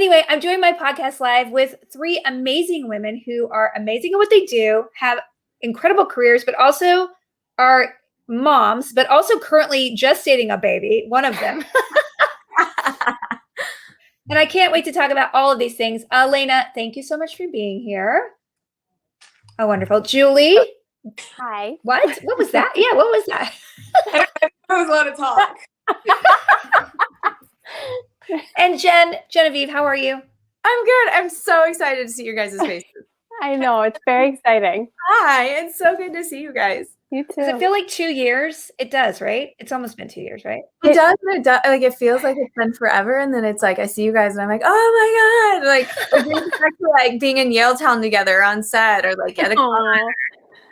Anyway, I'm doing my podcast live with three amazing women who are amazing at what they do, have incredible careers, but also are moms, but also currently gestating a baby, one of them. And I can't wait to talk about all of these things. Alaina, thank you so much for being here. Oh, wonderful. Julie. Hi. What? What was that? Yeah, what was that? That was a lot of talk. And Genevieve, how are you? I'm good. I'm so excited to see your guys' faces. I know, it's very exciting. Hi, it's so good to see you guys. You too. Does it feel like 2 years? It does, right? It's almost been 2 years, right? It does, but it does. Like, it feels like it's been forever, and then it's like I see you guys, and I'm like, oh my god! Like, it brings back to like being in Yaletown together on set, or like at a con.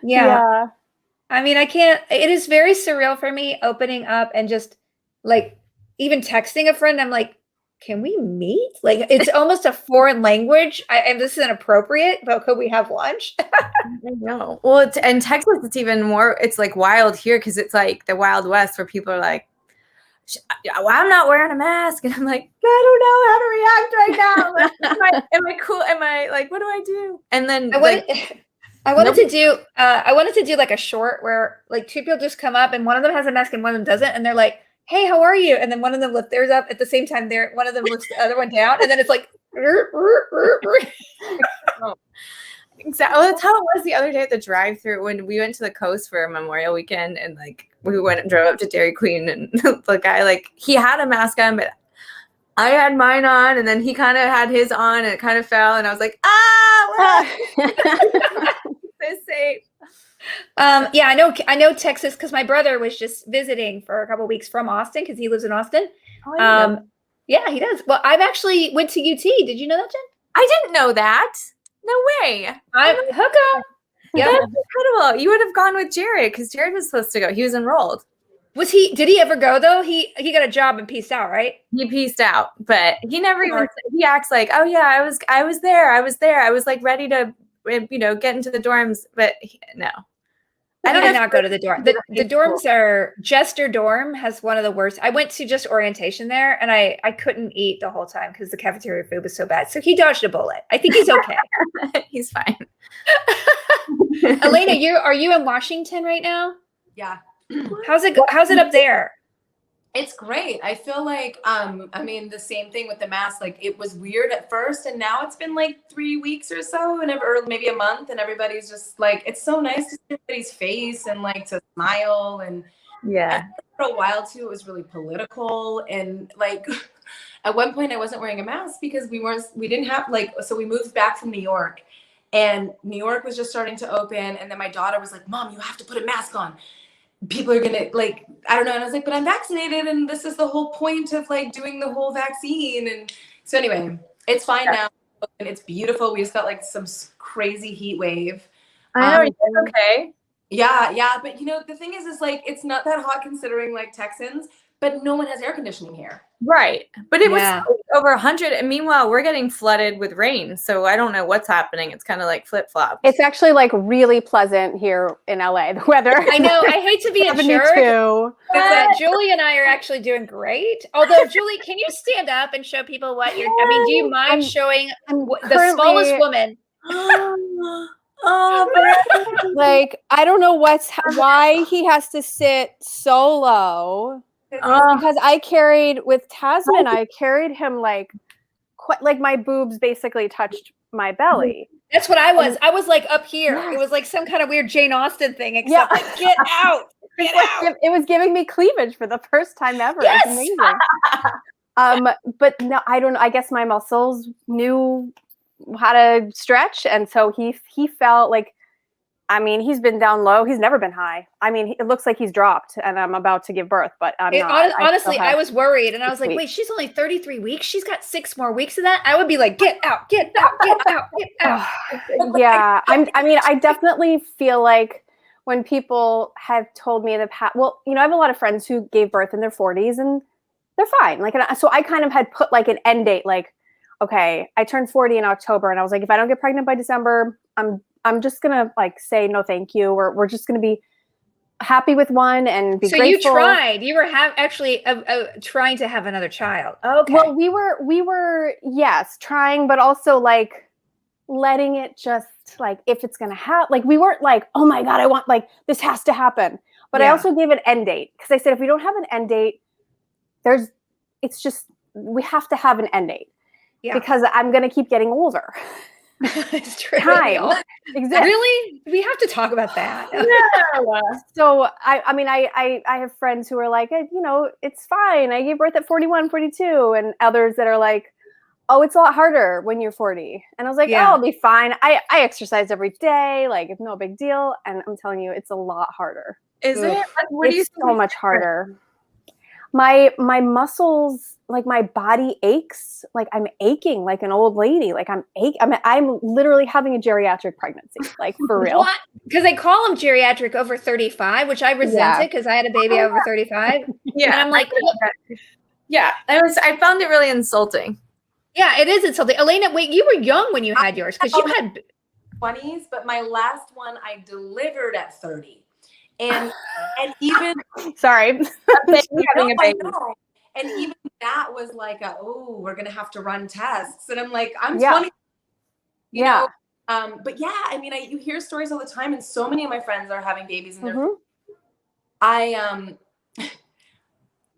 Yeah. I mean, I can't. It is very surreal for me opening up and just like even texting a friend. I'm like, can we meet? Like, it's almost a foreign language. And this is inappropriate, but could we have lunch? I know. Well, in Texas, it's even more. It's like wild here because it's like the Wild West where people are like, well, I'm not wearing a mask, and I'm like, I don't know how to react right now. Like, am I cool? Am I like, what do I do? And then I wanted to do like a short where like two people just come up and one of them has a mask and one of them doesn't, and they're like, hey, how are you? And then one of them lifts theirs up at the same time. One of them lifts the other one down, and then it's like, exactly. Well, that's how it was the other day at the drive-thru when we went to the coast for Memorial Weekend, and like we went and drove up to Dairy Queen, and the guy, like, he had a mask on, but I had mine on, and then he kind of had his on, and it kind of fell, and I was like, so safe. Yeah, I know Texas because my brother was just visiting for a couple of weeks from Austin because he lives in Austin. Yeah, he does. Well, I've actually went to UT. Did you know that, Jen? I didn't know that. No way. I'm hook up. Yeah, that's incredible. You would have gone with Jared because Jared was supposed to go. He was enrolled. Did he ever go though? He got a job and peaced out, right? He peaced out, but he never even. He acts like, oh yeah, I was there. I was like ready to, get into the dorms, but no. I did not go to the dorm. The dorms are Jester dorm has one of the worst. I went to just orientation there, and I couldn't eat the whole time because the cafeteria food was so bad. So he dodged a bullet. I think he's okay. He's fine. Alaina, are you in Washington right now? Yeah. How's it up there? It's great. I feel like, the same thing with the mask. Like, it was weird at first, and now it's been like 3 weeks or so, or maybe a month, and everybody's just like, it's so nice to see everybody's face and like to smile. And yeah, for a while too, it was really political, and like at one point I wasn't wearing a mask because we didn't have so we moved back from New York, and New York was just starting to open, and then my daughter was like, Mom, you have to put a mask on. People are gonna I don't know. And I was like, but I'm vaccinated, and this is the whole point of like doing the whole vaccine. And so anyway, it's fine now, and it's beautiful. We just got like some crazy heat wave. I know. You're okay. Yeah. But the thing is like it's not that hot considering like Texans, but no one has air conditioning here. Right. But it was over 100. And meanwhile, we're getting flooded with rain. So I don't know what's happening. It's kind of like flip-flop. It's actually like really pleasant here in LA, the weather. I know. I hate to be a jerk. But Julie and I are actually doing great. Although, Julie, can you stand up and show people what you're, do you mind showing the smallest woman? Like, I don't know why he has to sit so low. Because I carried with Tasman, I carried him like my boobs basically touched my belly. That's what I was. I was like up here. Yes. It was like some kind of weird Jane Austen thing, except like, get out. Get out. It was giving me cleavage for the first time ever. Yes! It's amazing. But no, I don't know. I guess my muscles knew how to stretch. And so he felt like, he's been down low. He's never been high. It looks like he's dropped, and I'm about to give birth, but I'm not. Honestly, I was worried, and I was like, wait, she's only 33 weeks. She's got 6 more weeks of that. I would be like, get out, get out, get out, get out. Yeah. I definitely feel like when people have told me in the past, well, I have a lot of friends who gave birth in their 40s, and they're fine. So I kind of had put like an end date, like, okay, I turned 40 in October, and I was like, if I don't get pregnant by December, I'm just going to like say no thank you, or we're just going to be happy with one and be So grateful. you tried. You were actually trying to have another child. Okay. Well, we were yes, trying, but also like letting it just like if it's gonna happen. Like we weren't like, oh my God, I want like this has to happen. But I also gave an end date because I said if we don't have an end date, it's just we have to have an end date. Yeah. Because I'm gonna keep getting older. It's true. Time exists. Really? We have to talk about that. No. So I mean I have friends who are like, you know, it's fine. I gave birth at 41, 42, and others that are like, oh, it's a lot harder when you're 40. And I was like, oh, I'll be fine. I exercise every day, like it's no big deal. And I'm telling you, it's a lot harder. Is it? What do you so much harder. My muscles, like my body aches, like I'm aching like an old lady. Like I'm literally having a geriatric pregnancy, like for real. What? Because they call them geriatric over 35, which I resented because I had a baby over 35. Yeah. And I'm like, yeah, I found it really insulting. Yeah, it is insulting. Alaina, wait, you were young when you had yours because you had 20s, but my last one I delivered at 30. And even sorry, having a baby. And even that was like, we're gonna have to run tests. And I'm like, I'm 20. You know? But yeah, I mean, you hear stories all the time, and so many of my friends are having babies, and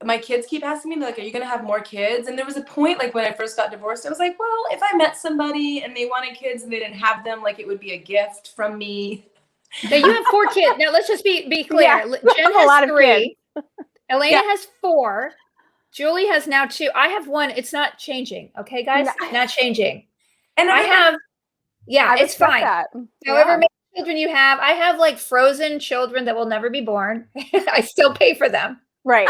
my kids keep asking me, like, are you gonna have more kids? And there was a point, like when I first got divorced, I was like, well, if I met somebody and they wanted kids and they didn't have them, like it would be a gift from me. Now you have 4 kids. Now let's just be clear. Yeah, Jen has a lot 3. Alaina has 4. Julie has now 2. I have 1. It's not changing. Okay, guys? Not changing. And I have, it's fine. However many children you have, I have like frozen children that will never be born. I still pay for them. Right.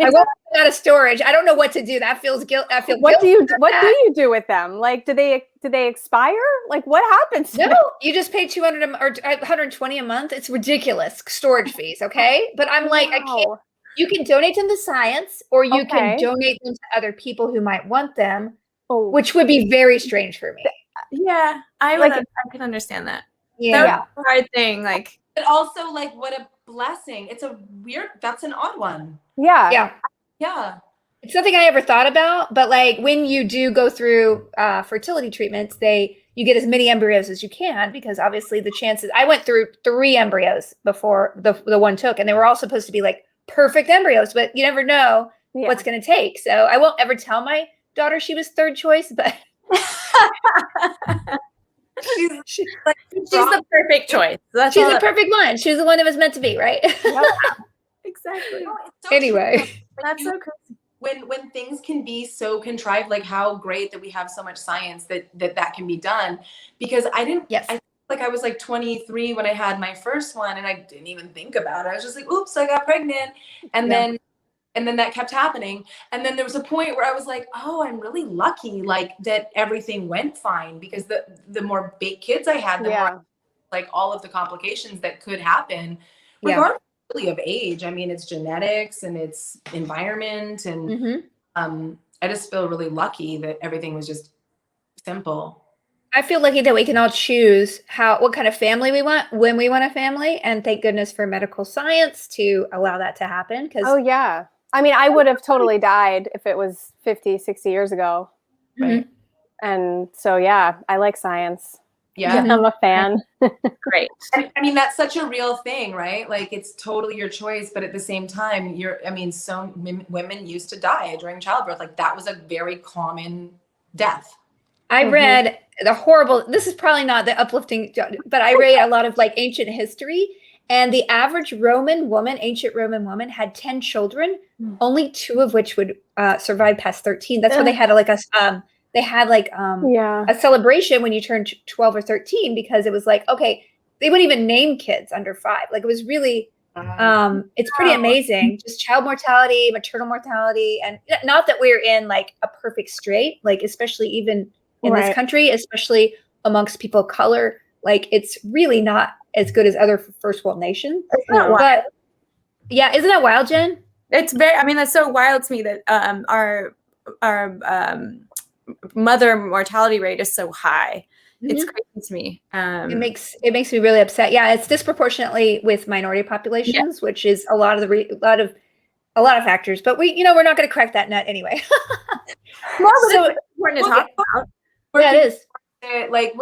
I won't put out of storage. I don't know what to do. That feels guilt. I feel what do you do with them? Like, do they expire? Like, what happens? No, you just pay $200 or $120 a month. It's ridiculous storage fees. Okay, but I'm like, I can't. You can donate them to science, or you can donate them to other people who might want them, which would be very strange for me. Yeah, I can understand that. Yeah, that's a hard thing. Like, but also like, what a blessing. It's that's an odd one. Yeah. It's something I ever thought about, but like when you do go through fertility treatments, you get as many embryos as you can, because obviously the chances. I went through 3 embryos before the one took, and they were all supposed to be like perfect embryos, but you never know what's going to take. So I won't ever tell my daughter she was 3rd choice, but she's the perfect choice. She's the perfect one. She's the one that was meant to be, right? Exactly. No, so anyway, that's so crazy. When things can be so contrived, like how great that we have so much science that can be done. Because I was like 23 when I had my first one, and I didn't even think about it. I was just like, oops, I got pregnant. And then that kept happening. And then there was a point where I was like, oh, I'm really lucky, like that everything went fine, because the more big kids I had, the more like all of the complications that could happen, regardless really of age. I mean, it's genetics and it's environment, and I just feel really lucky that everything was just simple. I feel lucky that we can all choose what kind of family we want when we want a family, and thank goodness for medical science to allow that to happen. I mean, I would have totally died if it was 50, 60 years ago. Right. And so, I like science. Yeah. I'm a fan. Great. I mean, that's such a real thing, right? Like, it's totally your choice, but at the same time, so women used to die during childbirth. Like, that was a very common death. I read this is probably not the uplifting, but I read a lot of like ancient history, and the average ancient Roman woman had 10 children, only 2 of which would survive past 13. That's why they had a celebration when you turned 12 or 13, because it was like, okay, they wouldn't even name kids under 5. Like, it was really, it's pretty amazing. Just child mortality, maternal mortality. And not that we're in like a perfect strait, like, especially even in this country, especially amongst people of color, like it's really not as good as other first world nations. But isn't that wild, Jen? It's very, I mean, that's so wild to me that our mother mortality rate is so high. It's Mhm. crazy to me. It makes me really upset. Yeah, it's disproportionately with minority populations, which is a lot of a lot of factors. But we're not going to crack that nut anyway. Well, So it's important to talk about. yeah, it is. Like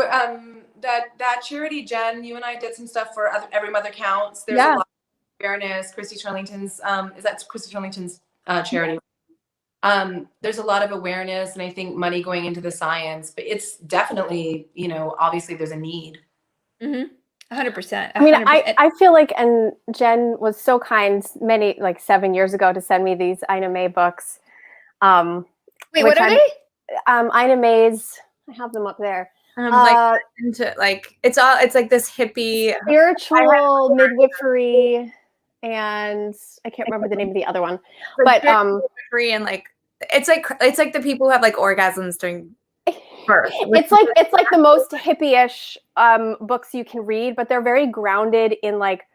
that charity, Jen, you and I did some stuff for Every Mother Counts. There's Yeah. a lot of awareness. Christy Turlington's is that Christy Turlington's charity? There's a lot of awareness and I think money going into the science, but it's definitely, obviously there's a need. 100%. I mean, I feel like, and Jen was so kind many, like 7 years ago, to send me these Ina May books. Wait, what are they? Ina May's, I have them up there. Into it's like this hippie Spiritual midwifery, and I can't remember the name of the other one. But midwifery, and it's like the people who have like orgasms during birth. It's like the most hippie-ish books you can read, but they're very grounded in like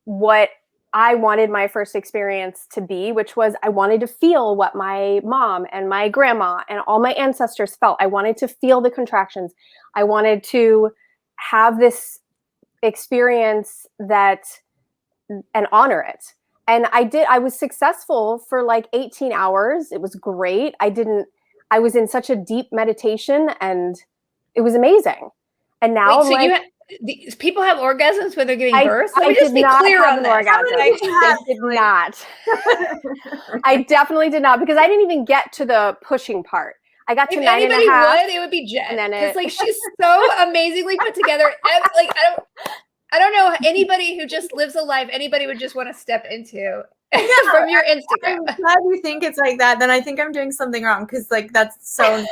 what I wanted my first experience to be, which was I wanted to feel what my mom and my grandma and all my ancestors felt. I wanted to feel the contractions. I wanted to have this experience and honor it. And I was successful for like 18 hours. It was great. I was in such a deep meditation and it was amazing. And now people have orgasms when they're giving birth? I did not have an orgasm. I did not. I definitely did not, because I didn't even get to the pushing part. I got to 9.5. It would be Jen. Because like she's so amazingly put together. Like I don't know anybody who just lives a life anybody would just want to step into. From your Instagram. I'm glad you think it's like that. Then I think I'm doing something wrong, because like that's so not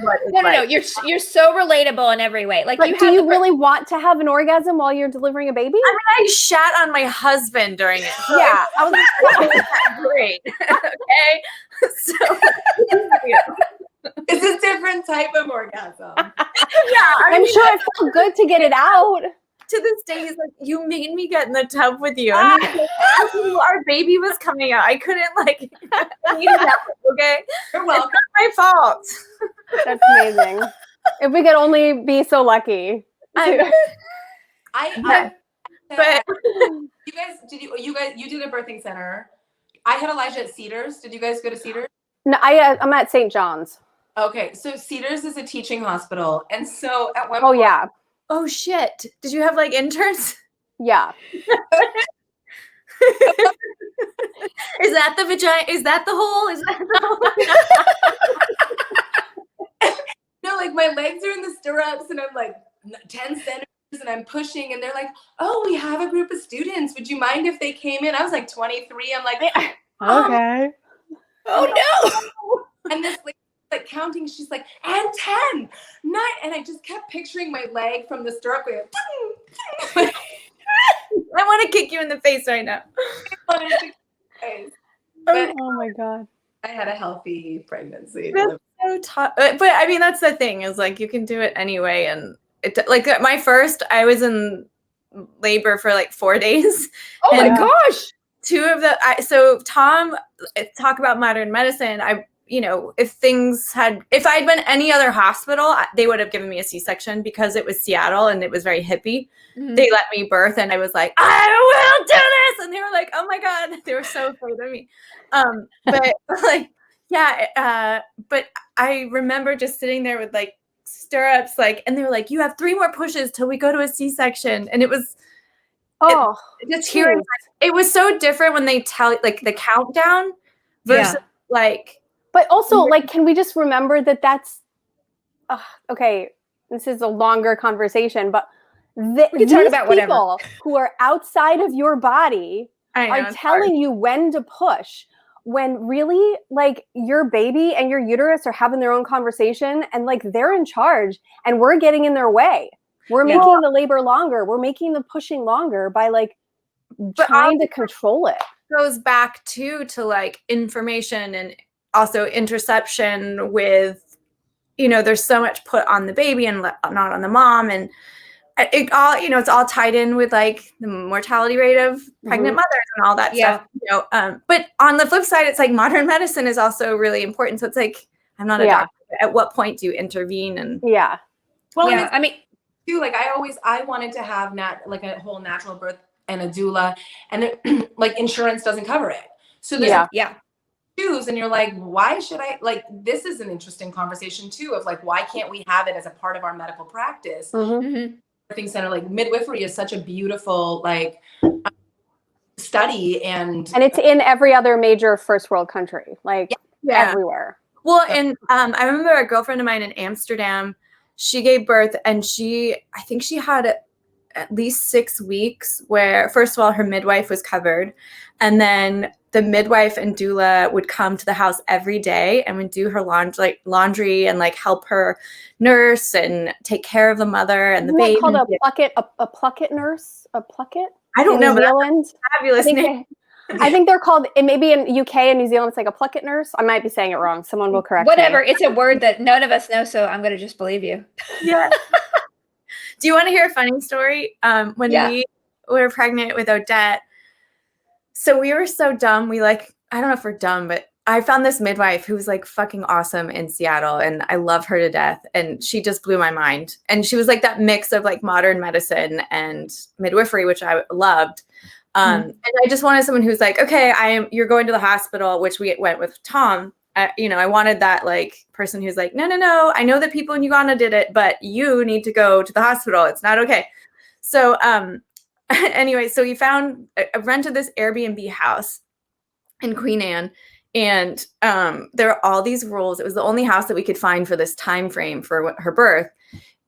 what it's no. You're so relatable in every way. Like, but do you really want to have an orgasm while you're delivering a baby? I mean, I shat on my husband during it. So yeah, I was great. Okay, so it's a different type of orgasm. Yeah, I'm sure it felt good to get it out. To this day, he's like, you made me get in the tub with you. And our baby was coming out. I couldn't clean it out, okay? You're welcome. It's not my fault. That's amazing. If we could only be so lucky. But you did a birthing center. I had Elijah at Cedars. Did you guys go to Cedars? No, I'm at St. John's. Okay, so Cedars is a teaching hospital, and so at one point, yeah. Oh shit! Did you have like interns? Yeah. Is that the vagina? Is that the hole? Is that the hole? No, like my legs are in the stirrups, and I'm like 10 centimeters, and I'm pushing, and they're like, "Oh, we have a group of students. Would you mind if they came in?" I was like 23. I'm like, okay. Oh no! And this like counting, she's like, and 10, 9, and I just kept picturing my leg from the stirrup going, I want to kick you in the face right now. But oh my god, I had a healthy pregnancy. That's so tough. But I mean, that's the thing, is like you can do it anyway. And it, like my first, I was in labor for like 4 days. Oh my gosh! So Tom, talk about modern medicine. If I'd been any other hospital, they would have given me a C-section, because it was Seattle and it was very hippie. Mm-hmm. They let me birth, and I was like, I will do this. And they were like, oh my God, they were so afraid of me. But like, yeah. But I remember just sitting there with like stirrups, and they were like, you have 3 more pushes till we go to a C-section. And it was, just hearing, it was so different when they tell like the countdown versus But also, can we just remember that that's okay? This is a longer conversation, but we can talk about people who are outside of your body are telling you when to push, when really your baby and your uterus are having their own conversation, and they're in charge, and we're getting in their way. We're making the labor longer. We're making the pushing longer by trying to control it. Goes back to information and also interception with, there's so much put on the baby and not on the mom. And it all, it's all tied in with the mortality rate of pregnant mothers and all that stuff. But on the flip side, it's modern medicine is also really important. So it's I'm not a doctor, at what point do you intervene? And Yeah. Well, and Yeah, it's I mean, too, like I wanted to have like a whole natural birth and a doula, and it, like insurance doesn't cover it. So there's Yeah. yeah. choose, and you're like, why should I, like, this is an interesting conversation too, of like, why can't we have it as a part of our medical practice? Mhm. Birthing center, like midwifery is such a beautiful like study, and And it's in every other major first world country, like everywhere. Well, and I remember a girlfriend of mine in Amsterdam, she gave birth, and I think she had at least 6 weeks where, first of all, her midwife was covered, and then the midwife and doula would come to the house every day and would do her laundry and like help her nurse and take care of the mother and the Isn't baby. that called a plucket nurse? A plucket? I don't know, New but that's Zealand. a fabulous name. I think they're called, and maybe in UK and New Zealand, it's like a plucket nurse. I might be saying it wrong. Someone will correct Whatever. me. It's a word that none of us know, so I'm going to just believe you. Yeah. Do you want to hear a funny story? When we were pregnant with Odette, so we were so dumb. I don't know if we're dumb, but I found this midwife who was like fucking awesome in Seattle, and I love her to death. And she just blew my mind. And she was like that mix of like modern medicine and midwifery, which I loved. And I just wanted someone who's like, okay, you're going to the hospital, which we went with Tom. I wanted that like person who's like, no, I know that people in Uganda did it, but you need to go to the hospital. It's not okay. So, anyway, so we rented this Airbnb house in Queen Anne, and there are all these rules. It was the only house that we could find for this time frame for her birth.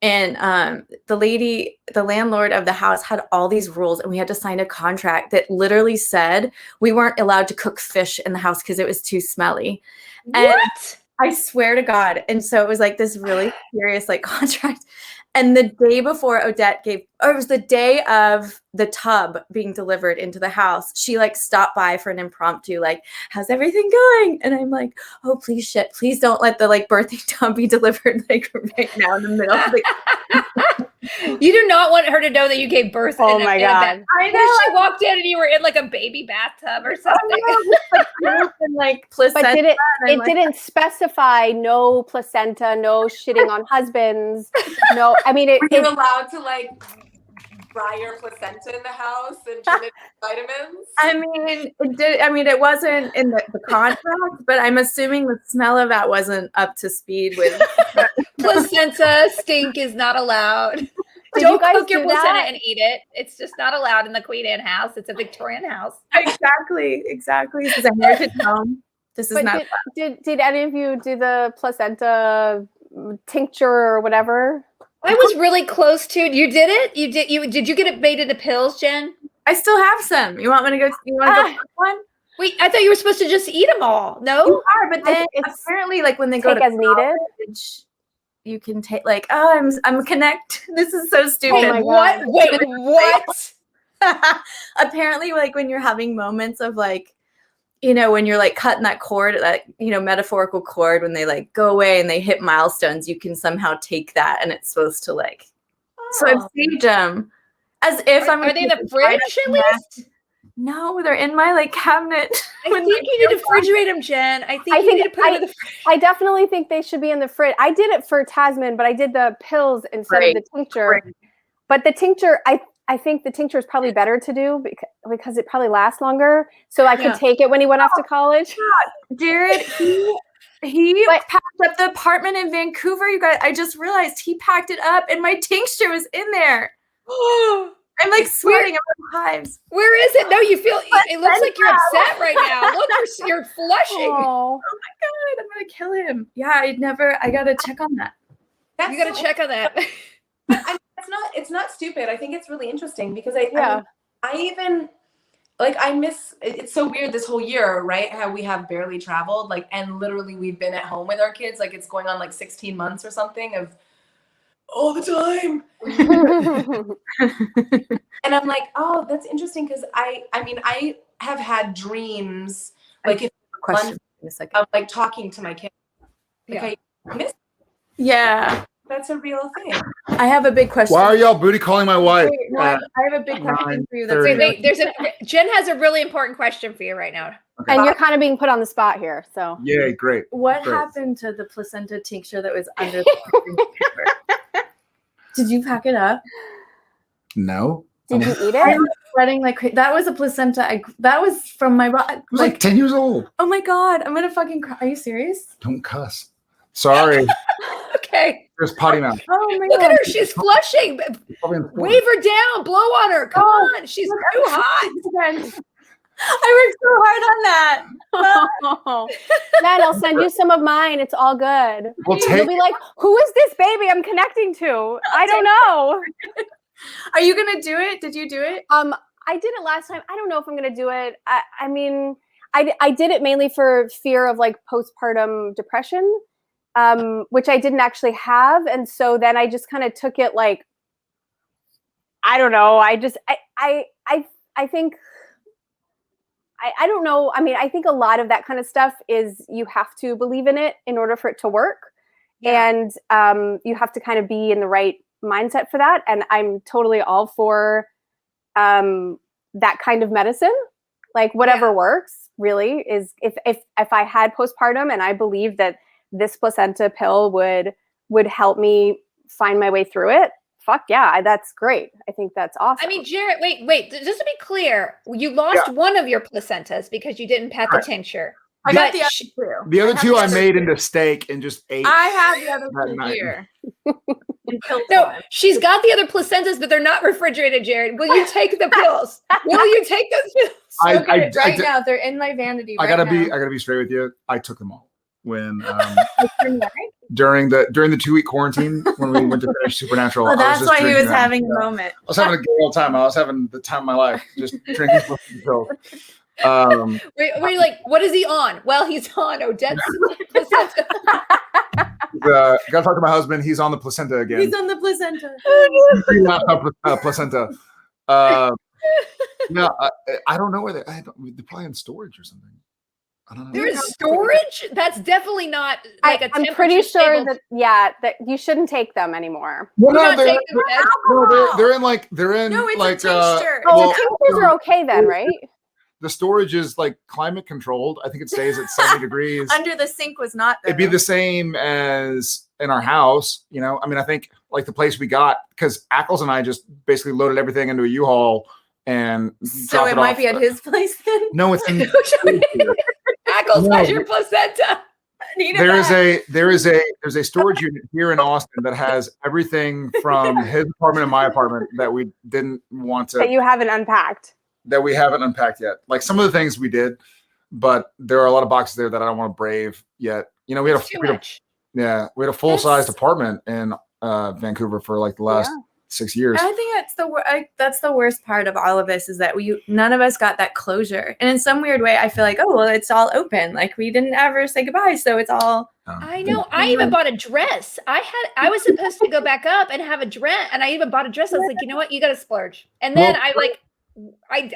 And the landlord of the house had all these rules, and we had to sign a contract that literally said we weren't allowed to cook fish in the house because it was too smelly. And What? I swear to God. And so it was like this really serious like contract. And the day before Odette it was the day of the tub being delivered into the house, she like stopped by for an impromptu, like, how's everything going? And I'm like, oh, please don't let the like birthing tub be delivered like right now in the middle of the You do not want her to know that you gave birth Oh in my a God. bed. I What if she walked in and you were in like a baby bathtub or something? and like placenta. But it didn't specify no placenta, no shitting on husbands. No, I mean, were you allowed to like fry your placenta in the house and turn it vitamins? It wasn't in the contract, but I'm assuming the smell of that wasn't up to speed with Placenta stink is not allowed. Did Don't you guys cook your do placenta that? and eat it. It's just not allowed in the Queen Anne house. It's a Victorian house. Exactly. This is a heritage home. This is But not. did any of you do the placenta tincture or whatever? I was really close to. You did it? Did you get it made into pills, Jen? I still have some. You want me to go? You want to go for one? Wait, I thought you were supposed to just eat them all. No? You are, but then It's apparently, like when they go take to as needed. college, you can take like, oh, I'm connect. This is so stupid. Oh my What? God. Wait, what? Apparently, like when you're having moments of like, when you're like cutting that cord, that metaphorical cord, when they like go away and they hit milestones, you can somehow take that, and it's supposed to like. So I've saved them as if I'm. Are they in the fridge at least? No, they're in my like cabinet. I think you need to refrigerate them, Jen. I think you need to put them in the fridge. I definitely think they should be in the fridge. I did it for Tasman, but I did the pills instead of the tincture. Great. But the tincture, I think the tincture is probably better to do because it probably lasts longer. So I could take it when he went off to college. Jared, he packed up the apartment in Vancouver. You guys, I just realized he packed it up, and my tincture was in there. I'm like sweating. I'm on hives. Where is it? No, you feel. It looks like you're upset right now. Look, you're flushing. Oh my God, I'm gonna kill him. Yeah, I gotta check on that. You gotta check on that. It's not stupid. I think it's really interesting because I miss. It's so weird this whole year, right? How we have barely traveled, like, and literally we've been at home with our kids. Like it's going on like 16 months or something of all the time. And I'm like, oh, that's interesting because I have had dreams like Question in a second. of like talking to my kids. Like I miss. Yeah. that's a real thing. I have a big question. Why are y'all booty calling my wife? Wait, no, I have a big question for you. That's 9:30. Wait, Jen has a really important question for you right now. Okay. And you're kind of being put on the spot here. So Yay, great. What Great. happened to the placenta tincture that was under the paper? Did you pack it up? No. did you eat I it? was sweating like that was a placenta. That was from my I was like 10 years old. oh my god, I'm gonna fucking cry. Are you serious? Don't cuss. Sorry. Okay. There's potty mouth. Oh my Look god. at her. She's flushing. Probably in the corner. Wave her down. Blow on her. Come on. She's too hot. I worked so hard on that. Jen, I'll send you some of mine. It's all good. We'll You'll take be like, who is this baby I'm connecting to? I don't know. Are you gonna do it? Did you do it? I did it last time. I don't know if I'm gonna do it. I mean, I did it mainly for fear of like postpartum depression, which I didn't actually have, and so then I just kind of took it like, I don't know. I think. I don't know. I mean, I think a lot of that kind of stuff is you have to believe in it in order for it to work. Yeah. And you have to kind of be in the right mindset for that. And I'm totally all for that kind of medicine. Like whatever works really is if I had postpartum and I believed that this placenta pill would help me find my way through it. Fuck yeah, that's great. I think that's awesome. I mean, Jared, wait. Just to be clear, you lost one of your placentas because you didn't pat the tincture. I got But the other two. the other two I the made into steak and just ate. I have the other that two night. here. In pill No, form. she's got the other placentas, but they're not refrigerated, Jared. Will you take the pills? Will you take those pills? I right did- now, they're in my vanity. I right gotta now. be straight with you. I took them all when Right? during the 2-week quarantine when we went to finish Supernatural. Oh, I that's just why he drinking was them. having Yeah. a moment. I was having a good old time. I was having the time of my life, just drinking pills. We're like, what is he on? Well, he's on Odette's placenta. Gotta talk to my husband. He's on the placenta again. He's on the placenta. Placenta. No, I don't know where they're probably in storage or something. I don't know. There is storage? That's definitely not like I'm pretty sure that you shouldn't take them anymore. Well, We're no, not taking them, Ed. they're in No, it's like a tincture. Oh, well, the tinctures are okay then, right? the storage is like climate controlled. I think it stays at 70 degrees. Under the sink was not there. It'd be the same as in our house, you know. I mean, I think like the place we got, because Ackles and I just basically loaded everything into a U-Haul and So dropped it it might off. be at his place then. No, it's in. Ackles No. has your placenta. There's a storage unit here in Austin that has everything from his apartment and my apartment that we didn't want That to, you haven't unpacked. that we haven't unpacked yet. Like some of the things we did, but there are a lot of boxes there that I don't want to brave yet. You know, we had It's too a much. we had a full-sized apartment in Vancouver for like the last 6 years. I think that's the worst part of all of this is that none of us got that closure. And in some weird way, I feel like, oh well, it's all open. Like we didn't ever say goodbye, so it's all. I know. I even bought a dress. I was supposed to go back up and have a dress, and I even bought a dress. I was like, you know what? You got to splurge. And then I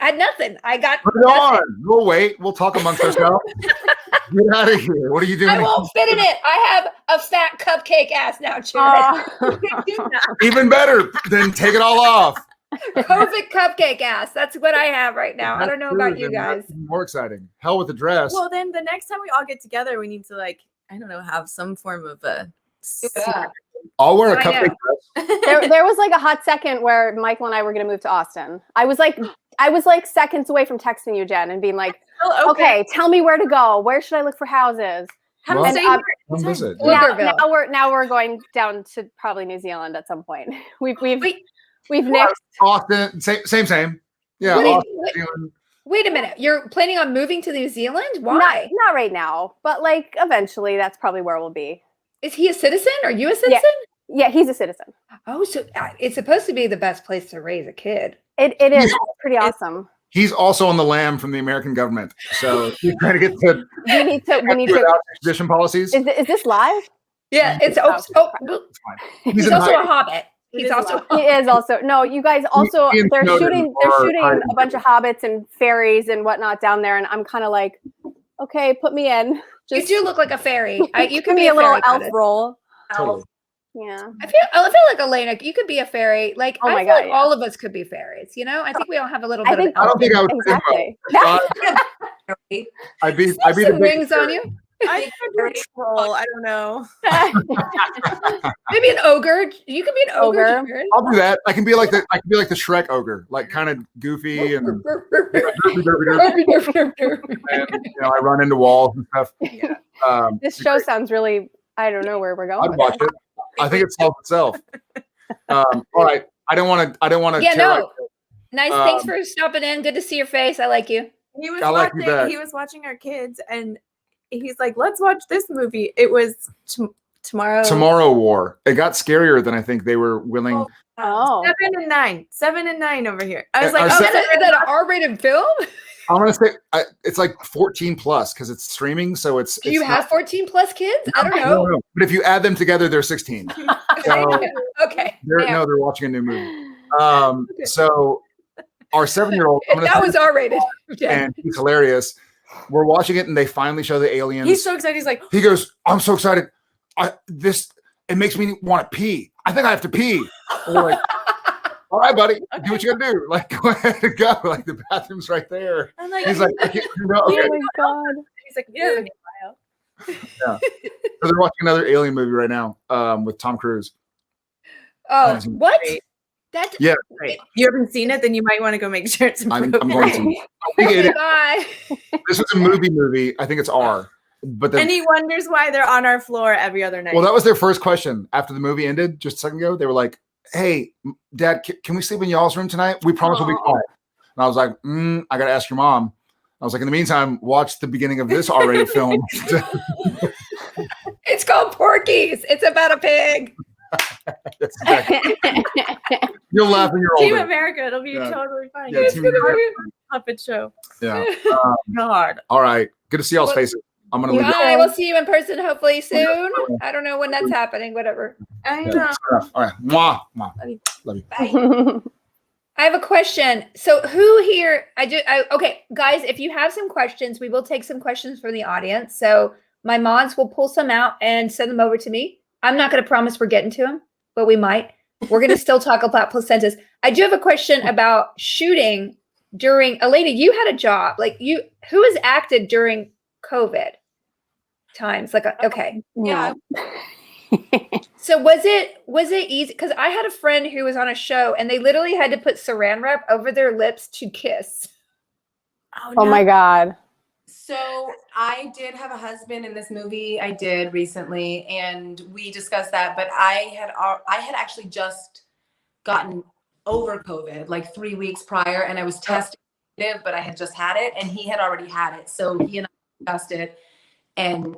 had nothing. I got Put it on. We'll wait. We'll talk amongst ourselves. Get out of here. What are you doing? I won't fit in it. I have a fat cupcake ass now, Jared. Even better. Then take it all off. COVID cupcake ass. That's what I have right now. I don't know about you guys. That's more exciting. Hell with the dress. Well, then the next time we all get together, we need to I don't know, have some form of a. Yeah. I'll wear a I cupcake know. dress. there was like a hot second where Michael and I were going to move to Austin. I was like seconds away from texting you, Jen, and being like, Oh, okay, tell me where to go. Where should I look for houses? Have Well, stay and, here. Come visit. Look- Now we're going down to probably New Zealand at some point. We've Wait. nixed. Austin, same. Yeah. Wait, Austin, wait. New Zealand. Wait a minute. You're planning on moving to New Zealand? Why? Not right now, but like eventually that's probably where we'll be. Is he a citizen? Are you a citizen? Yeah, he's a citizen. Oh, so it's supposed to be the best place to raise a kid. It is. It's pretty awesome. He's also on the lam from the American government. So he's trying to get to We need to. without extradition policies. Is this live? Yeah, it's It's fine. he's in also hiding. a hobbit. He's is also allowed. He is also. No, you guys also. Ian They're Snowden shooting are a bunch of hobbits and fairies and whatnot down there, and I'm kind of like, okay, put me in. you do look like a fairy. You give can me be a little fairy elf goddess. role. Totally. Yeah. I feel like Alaina, you could be a fairy. Like Oh I my feel God, like yeah. all of us could be fairies. You know, I think we all have a little I bit think of. I don't think I would exactly. I'd be Snap the some biggest wings on you. I think I'd be a troll. I don't know. Maybe an ogre. You could be an ogre. Ogre. Jared. I'll do that. I can be like the Shrek ogre, like kind of goofy and and I run into walls and stuff. This show sounds really, I don't know where we're going. I'd watch it. I think it solves itself. All right. I don't want to. Yeah, no. Nice. Thanks for stopping in. Good to see your face. I like you. He was I like you back. He was watching our kids, and he's like, "Let's watch this movie." It was Tomorrow War. It got scarier than I think they were willing. Oh. 7 and 9 over here. I was Our like, Is se- that an R-rated film? I'm gonna say it's like 14 plus because it's streaming. So it's. Do you have 14 plus kids? I don't I know. don't know. But if you add them together, they're 16. So Okay. they're watching a new movie. So our 7-year-old, That was R-rated. and he's hilarious. We're watching it, and they finally show the aliens. he's so excited. He's like, He goes, "I'm so excited! It makes me want to pee. I think I have to pee." And we're like, "All right, buddy, do what you gotta do. Like, go ahead and go. Like, the bathroom's right there." I'm like, He's like, "I can't do that." Okay. Oh my God. he's like, yeah. So they're watching another alien movie right now with Tom Cruise. Oh, what? Great. That. Yeah. You haven't seen it, then you might want to go make sure it's I'm improved. going to. I think Okay, bye. this was a movie. I think it's R. But then, And he wonders why they're on our floor every other night. well, that was their first question after the movie ended just a second ago. They were like, "Hey, Dad, can we sleep in y'all's room tonight? We promise we'll be quiet." And I was like, "I gotta ask your mom." I was like, "In the meantime, watch the beginning of this R-rated film." It's called Porky's. It's about a pig. That's exactly- You'll laugh when you're Team older. America, it'll be Yeah. totally fine. Yeah, It's Team gonna America. be a puppet show. Yeah. God. All right. Good to see y'all's Well, faces. I'm gonna leave. Bye. We'll see you in person hopefully soon. I don't know when that's happening. Whatever. I Yeah. know. All right. Mwah. Mwah. Love you. Bye. I have a question. So who here? Okay, guys. If you have some questions, we will take some questions from the audience. So my mods will pull some out and send them over to me. I'm not going to promise we're getting to them, but we might. We're going to still talk about placentas. I do have a question about shooting during. Alaina, you had a job. Like you, who has acted during COVID times? Like, okay. Yeah. So was it easy? Because I had a friend who was on a show and they literally had to put saran wrap over their lips to kiss. Oh my God. So I did have a husband in this movie. I did recently, and we discussed that. But I had actually just gotten over COVID like 3 weeks prior, and I was tested negative, but I had just had it, and he had already had it. So he and I discussed it, and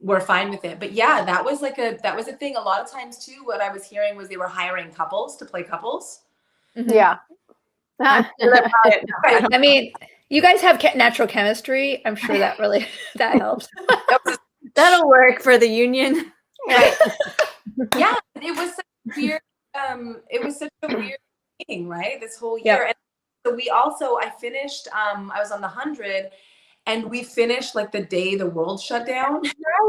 we're fine with it. But yeah, that was a thing. A lot of times too, what I was hearing was they were hiring couples to play couples. Yeah. I mean, you guys have natural chemistry. I'm sure that really that helps. That'll work for the union. Right. Yeah, it was such a weird. It was such a weird thing, right? This whole year, and so I finished. I was on the 100, and we finished like the day the world shut down.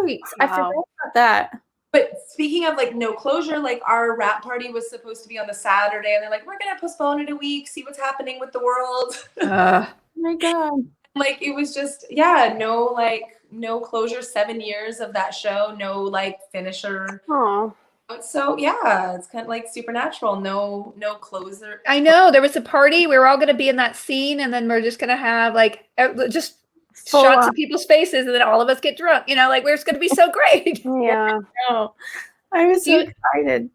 Right. I forgot about that. But speaking of like no closure, like our wrap party was supposed to be on the Saturday, and they're like, we're gonna postpone it a week, see what's happening with the world. Oh my God. Like it was just no closure. 7 years of that show, no like finisher. Oh. So yeah, it's kind of like Supernatural. No closer. I know there was a party. We were all going to be in that scene, and then we're just going to have like just shots of people's faces, and then all of us get drunk. You know, like we're just going to be so great. Yeah. No, I was so excited.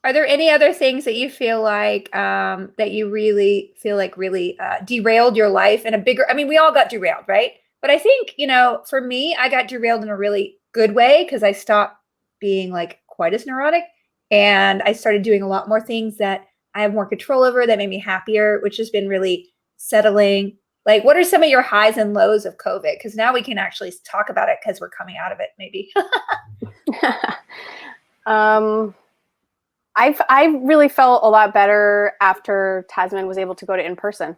Are there any other things that you feel like that you really feel like really derailed your life in a bigger? I mean, we all got derailed, right? But I think, you know, for me, I got derailed in a really good way because I stopped being like quite as neurotic, and I started doing a lot more things that I have more control over that made me happier, which has been really settling. Like, what are some of your highs and lows of COVID? Because now we can actually talk about it because we're coming out of it, maybe. I really felt a lot better after Tasman was able to go to in person.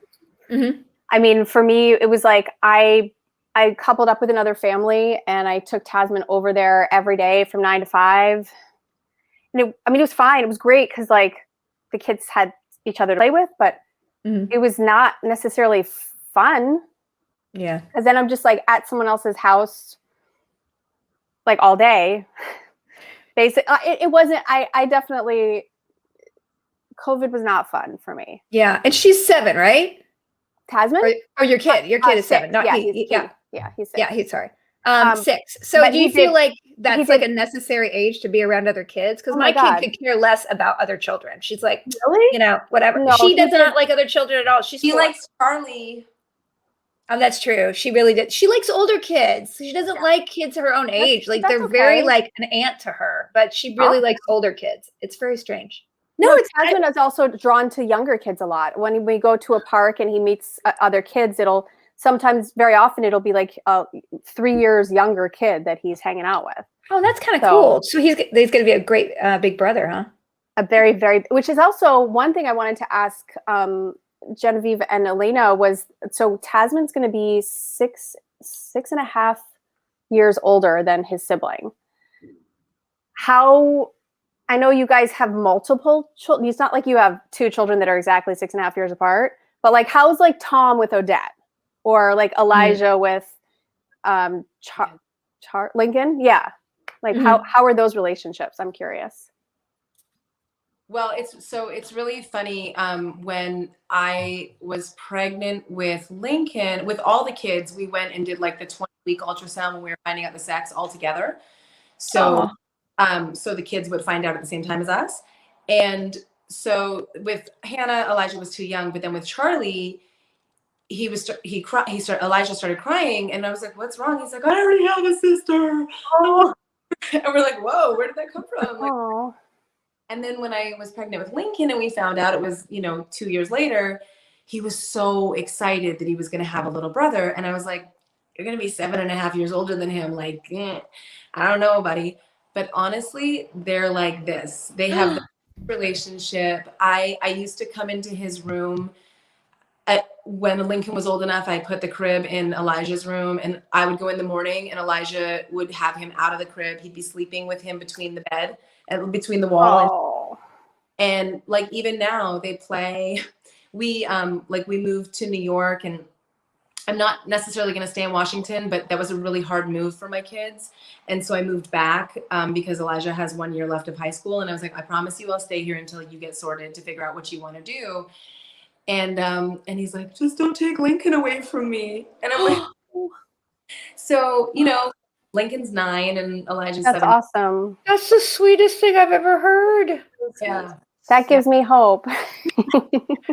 Mm-hmm. I mean, for me, it was like I coupled up with another family, and I took Tasman over there every day from 9 to 5. it was fine. It was great because like the kids had each other to play with, but it was not necessarily fun. Yeah. Because then I'm just like at someone else's house like all day. Basically, it wasn't. I definitely, COVID was not fun for me. Yeah. And she's 7, right? Tasman? Or your kid. Your kid is 7. 6. Not yeah, he. Yeah. he's 6. Yeah, he's sorry. 6. So but do you feel like he that's like a necessary age to be around other kids? Because my kid could care less about other children. She's like, really? Whatever. No, she does not like other children at all. She likes Charlie. Oh, that's true. She really did. She likes older kids. She doesn't like kids her own age. Like they're very like an aunt to her, but she really likes older kids. It's very strange. No, Tasman is also drawn to younger kids a lot. When we go to a park and he meets other kids, very often it'll be like a 3 years younger kid that he's hanging out with. Oh, that's kind of cool. So he's going to be a great big brother, huh? A very, very, which is also one thing I wanted to ask Genevieve and Alaina was, so Tasman's going to be 6.5 years older than his sibling. How, I know you guys have multiple children. It's not like you have 2 children that are exactly 6.5 years apart, but like, how's like Tom with Odette or like Elijah with Lincoln? Yeah. Like how are those relationships? I'm curious. Well, it's really funny. When I was pregnant with Lincoln, with all the kids, we went and did like the 20-week ultrasound when we were finding out the sex all together. So, so the kids would find out at the same time as us. And so with Hannah, Elijah was too young, but then with Charlie, Elijah started crying, and I was like, "What's wrong?" He's like, "I already have a sister." Oh. And we're like, "Whoa, where did that come from?" Like, and then when I was pregnant with Lincoln and we found out it was, 2 years later, he was so excited that he was going to have a little brother. And I was like, "You're going to be 7.5 years older than him." Like, I don't know, buddy. But honestly, they're like this. They have the relationship. I used to come into his room when Lincoln was old enough. I put the crib in Elijah's room, and I would go in the morning and Elijah would have him out of the crib. He'd be sleeping with him between the bed and between the wall. And like, even now they play, we moved to New York, and I'm not necessarily going to stay in Washington, but that was a really hard move for my kids. And so I moved back because Elijah has 1 year left of high school. And I was like, "I promise you I'll stay here until you get sorted to figure out what you want to do." And he's like, "Just don't take Lincoln away from me." And I'm like, so, Lincoln's 9 and Elijah's 7. That's awesome. That's the sweetest thing I've ever heard. Yeah. That gives me hope.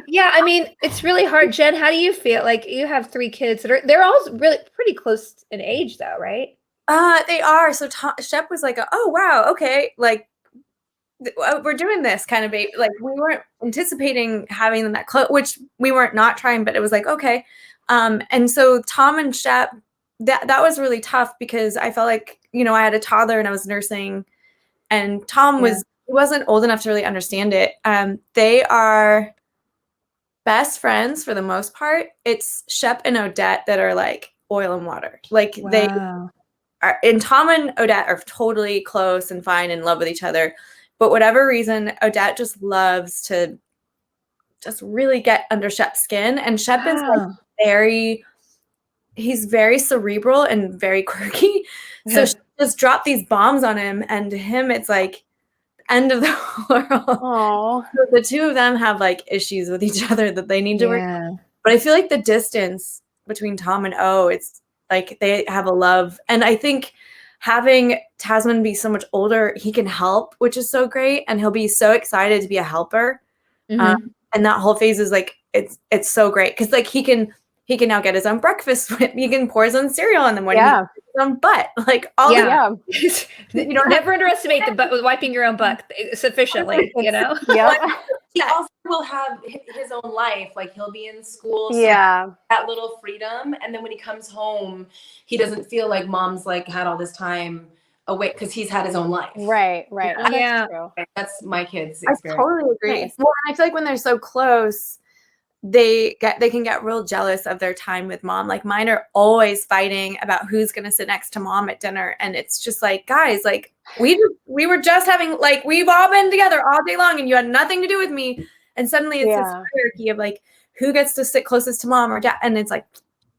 Yeah, I mean, it's really hard. Jen, how do you feel? Like, you have 3 kids they're all really pretty close in age though, right? They are. So Shep was like, "Oh wow, okay, like we're doing this kind of baby." Like, we weren't anticipating having them that close, which we weren't not trying, but it was like, okay. And so Tom and Shep, that was really tough because I felt like, I had a toddler and I was nursing, and Tom wasn't old enough to really understand it. They are best friends for the most part. It's Shep and Odette that are like oil and water. Like, they are, and Tom and Odette are totally close and fine and in love with each other. But whatever reason, Odette just loves to just really get under Shep's skin. And Shep is like he's very cerebral and very quirky. So she just dropped these bombs on him, and to him, it's like end of the world. So the 2 of them have like issues with each other that they need to work on. But I feel like the distance between Tom and O, it's like they have a love. And I think having Tasman be so much older, he can help, which is so great. And he'll be so excited to be a helper. And that whole phase is like, it's so great. Cause like he can now get his own breakfast. He can pour his own cereal in the morning. Yeah. His own butt. Like all you don't never underestimate the butt with wiping your own butt sufficiently, Yeah. He also will have his own life. Like, he'll be in school. So that little freedom. And then when he comes home, he doesn't feel like mom's like had all this time away because he's had his own life. Right. Yeah. That's true. That's my kids' experience. I totally agree. Nice. Well, and I feel like when they're so close, they can get real jealous of their time with mom. Like mine are always fighting about who's going to sit next to mom at dinner. And it's just like, guys, like we were just having, like, we've all been together all day long and you had nothing to do with me. And suddenly it's this hierarchy of like, who gets to sit closest to mom or dad. And it's like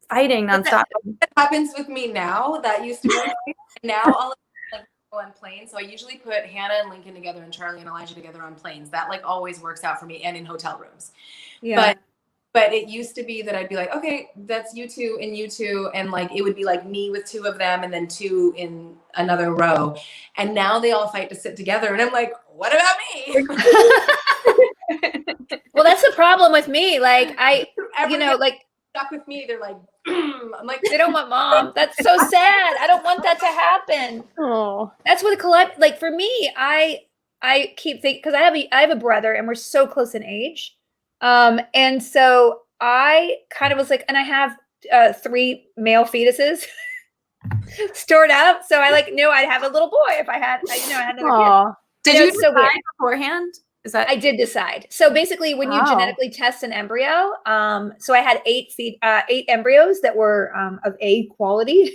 fighting nonstop. That happens with me now. That used to be now all of like go on planes. So I usually put Hannah and Lincoln together and Charlie and Elijah together on planes. That like always works out for me, and in hotel rooms. Yeah. But it used to be that I'd be like, okay, that's you two and you two. And like, it would be like me with two of them and then two in another row. And now they all fight to sit together. And I'm like, what about me? Well, that's the problem with me. Like like stuck with me. They're like, I'm like, they don't want mom. That's so sad. I don't want that to happen. Oh, That's what like for me, I keep thinking, because I have a brother and we're so close in age. And so I kind of was like, and I have 3 male fetuses stored up. So I knew I'd have a little boy if I had another kid. Did you decide beforehand? Is that I did decide. So basically, when you genetically test an embryo, so I had 8 embryos that were of A quality,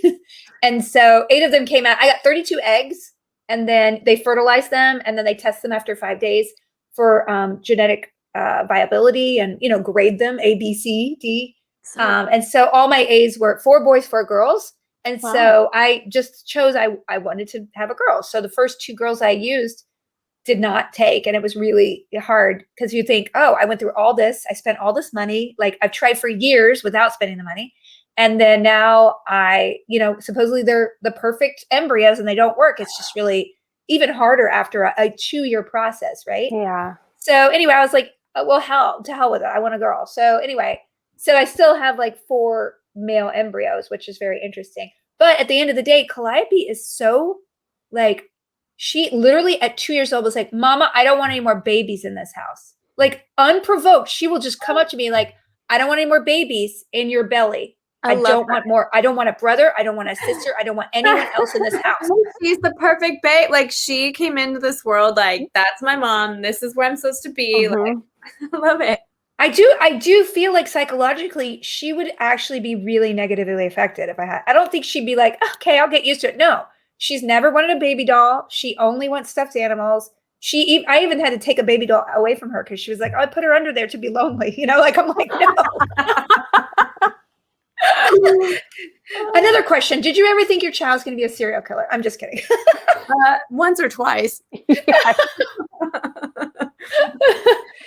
and so 8 of them came out. I got 32 eggs, and then they fertilize them, and then they test them after 5 days for genetic viability, and grade them A, B, C, D. And so all my A's were 4 boys, 4 girls, and so I just chose I wanted to have a girl. So the first 2 girls I used did not take, and it was really hard because you think, oh, I went through all this, I spent all this money, like I've tried for years without spending the money, and then now supposedly they're the perfect embryos and they don't work. It's just really even harder after a 2-year process, right? Yeah. So anyway, I was like, oh, well, to hell with it, I want a girl. So anyway, so I still have 4 male embryos, which is very interesting. But at the end of the day, Calliope is so she literally at 2 years old was like, Mama, I don't want any more babies in this house. Like unprovoked, she will just come up to me like, I don't want any more babies in your belly. I don't want more. I don't want a brother. I don't want a sister. I don't want anyone else in this house. She's the perfect babe. Like she came into this world like, that's my mom. This is where I'm supposed to be. Like, I love it. I do feel like psychologically she would actually be really negatively affected if I don't think she'd be like, okay, I'll get used to it. No, she's never wanted a baby doll. She only wants stuffed animals. I even had to take a baby doll away from her because she was like, oh, I put her under there to be lonely. I'm like, no. Another question. Did you ever think your child's going to be a serial killer? I'm just kidding. Once or twice.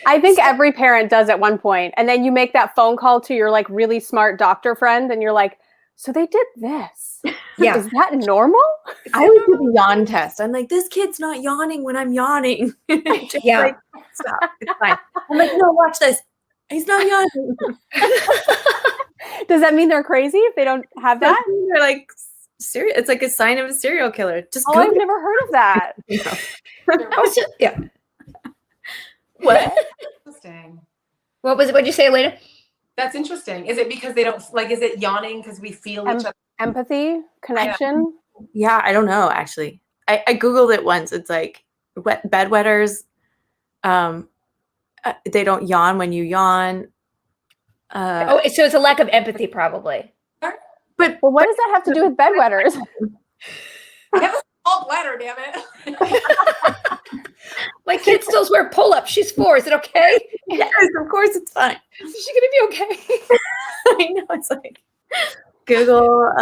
I think every parent does at one point. And then you make that phone call to your really smart doctor friend and you're like, so they did this. Yeah. Is that normal? I always do the yawn test. I'm like, this kid's not yawning when I'm yawning. Yeah. Stop. It's fine. I'm like, no, watch this. He's not yawning. Does that mean they're crazy if they don't have that? They're like, serious. It's like a sign of a serial killer. Just I've never heard of that. Yeah. What? Interesting. What'd you say, Alaina? That's interesting. Is it because they don't is it yawning because we feel each other? Empathy, connection. Yeah, I don't know. Actually, I Googled it once. It's like bedwetters. They don't yawn when you yawn. So it's a lack of empathy, probably. But what does that have to do with bedwetters? I have a small bladder, damn it. My kid still wear pull-ups. She's 4. Is it okay? Yes, of course it's fine. Is she gonna be okay? I know, it's like Google.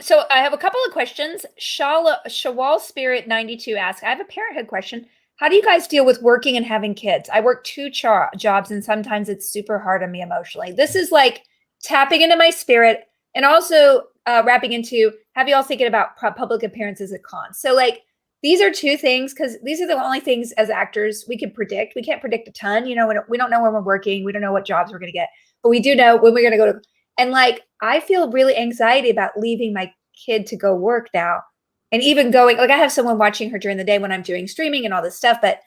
So I have a couple of questions. Shawal Spirit 92 asks, I have a parenthood question. How do you guys deal with working and having kids? I work 2 jobs and sometimes it's super hard on me emotionally. This is like tapping into my spirit and also wrapping into, have you all thinking about public appearances at cons? So these are 2 things, because these are the only things as actors we can predict. We can't predict a ton. We don't know when we're working. We don't know what jobs we're going to get, but we do know when we're going to go to. And I feel really anxiety about leaving my kid to go work now. And even going, I have someone watching her during the day when I'm doing streaming and all this stuff, but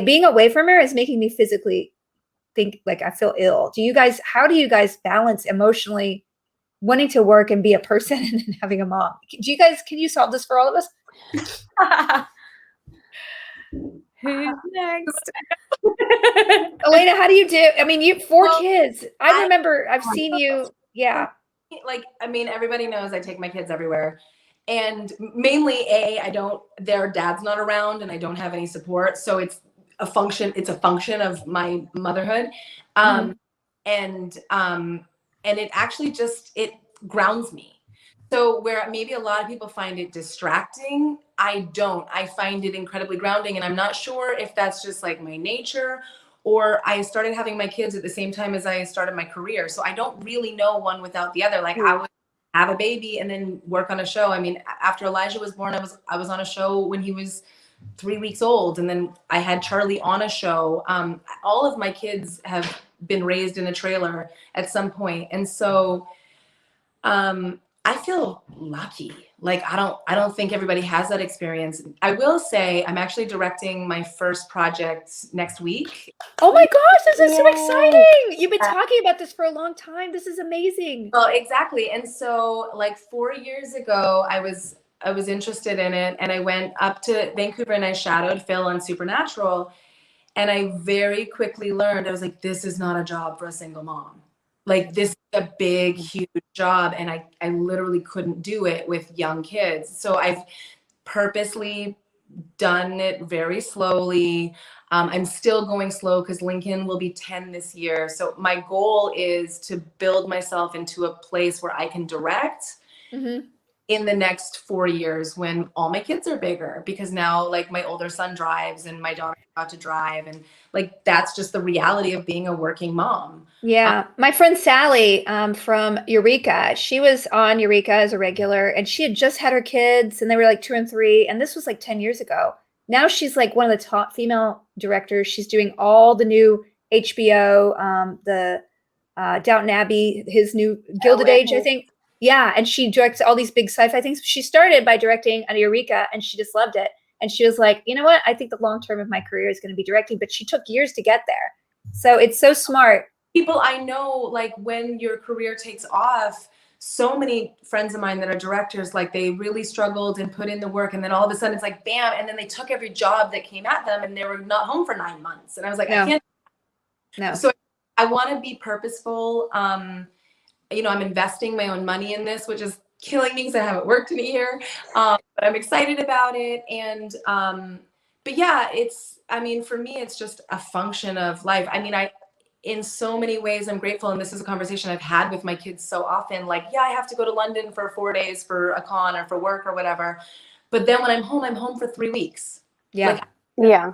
being away from her is making me physically think I feel ill. How do you guys balance emotionally wanting to work and be a person and having a mom? Can you solve this for all of us? Who's next? Alaina, how do you do? I mean, you 4 Well, kids. I remember I've seen you. Yeah. Like, I mean, everybody knows I take my kids everywhere. And mainly their dad's not around and I don't have any support. So it's a function of my motherhood. And it actually it grounds me. So where maybe a lot of people find it distracting, I don't. I find it incredibly grounding. And I'm not sure if that's just like my nature, or I started having my kids at the same time as I started my career. So I don't really know one without the other. Like I would have a baby and then work on a show. I mean, after Elijah was born, I was on a show when he was 3 weeks old. And then I had Charlie on a show. All of my kids have been raised in a trailer at some point. And so, I feel lucky. Like I don't think everybody has that experience. I will say I'm actually directing my first project next week. Oh my gosh, this is so exciting. You've been talking about this for a long time. This is amazing. Well, exactly. And so like 4 years ago, I was interested in it, and I went up to Vancouver and I shadowed Phil on Supernatural, and I very quickly learned, I was like, this is not a job for a single mom. Like this is a big, huge job. And I literally couldn't do it with young kids. So I've purposely done it very slowly. I'm still going slow because Lincoln will be 10 this year. So my goal is to build myself into a place where I can direct in the next 4 years when all my kids are bigger, because now like my older son drives and my daughter got to drive, and like that's just the reality of being a working mom. Yeah. My friend Sally from Eureka, she was on Eureka as a regular, and she had just had her kids and they were like 2 and 3. And this was like 10 years ago. Now she's like one of the top female directors. She's doing all the new HBO, the Downton Abbey, his new Gilded Age, I think. Yeah. And she directs all these big sci-fi things. She started by directing on Eureka and she just loved it. And she was like, you know what? I think the long term of my career is going to be directing, but she took years to get there. So it's so smart. People I know, like when your career takes off, so many friends of mine that are directors, like they really struggled and put in the work. And then all of a sudden it's like, bam. And then they took every job that came at them and they were not home for 9 months. And I was like, I can't. No. So I want to be purposeful. You know, I'm investing my own money in this, which is killing me because I haven't worked in a year. But I'm excited about it. And, but yeah, I mean, for me, it's just a function of life. I mean, in so many ways, I'm grateful. And this is a conversation I've had with my kids so often. Like, yeah, I have to go to London for 4 days for a con or for work or whatever. But then when I'm home for 3 weeks. Yeah. Like,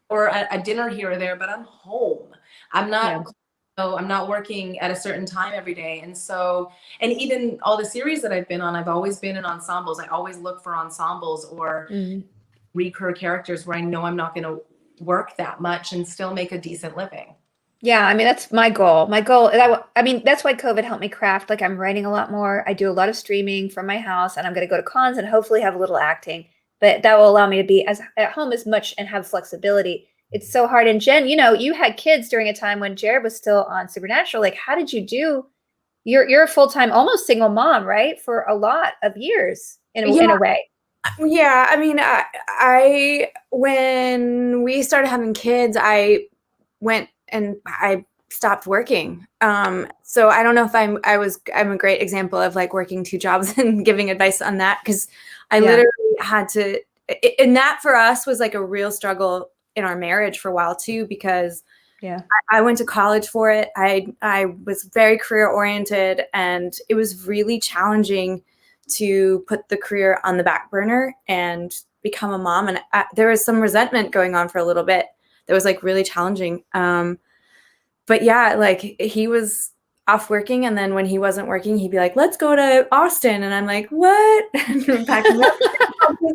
or a dinner here or there, but I'm home. I'm not, I'm not working at a certain time every day. And so, and even all the series that I've been on, I've always been in ensembles. I always look for ensembles or recur characters where I know I'm not going to work that much and still make a decent living. Yeah, I mean, that's my goal. I mean, that's why COVID helped me craft. Like, I'm writing a lot more. I do a lot of streaming from my house, and I'm going to go to cons and hopefully have a little acting. But that will allow me to be as at home as much and have flexibility. It's so hard. And Jen, you know, you had kids during a time when Jared was still on Supernatural. Like, how did you do? You're a full-time, almost single mom, right? For a lot of years in a way. Yeah, I mean, I when we started having kids, I went and I stopped working. So I don't know if I'm a great example of like working 2 jobs and giving advice on that, because I literally had to, and that for us was like a real struggle in our marriage for a while too, because I went to college for it. I was very career oriented, and it was really challenging to put the career on the back burner and become a mom. And there was some resentment going on for a little bit that was like really challenging. But yeah, like he was off working, and then when he wasn't working, he'd be like, let's go to Austin. And I'm like, what? And packing up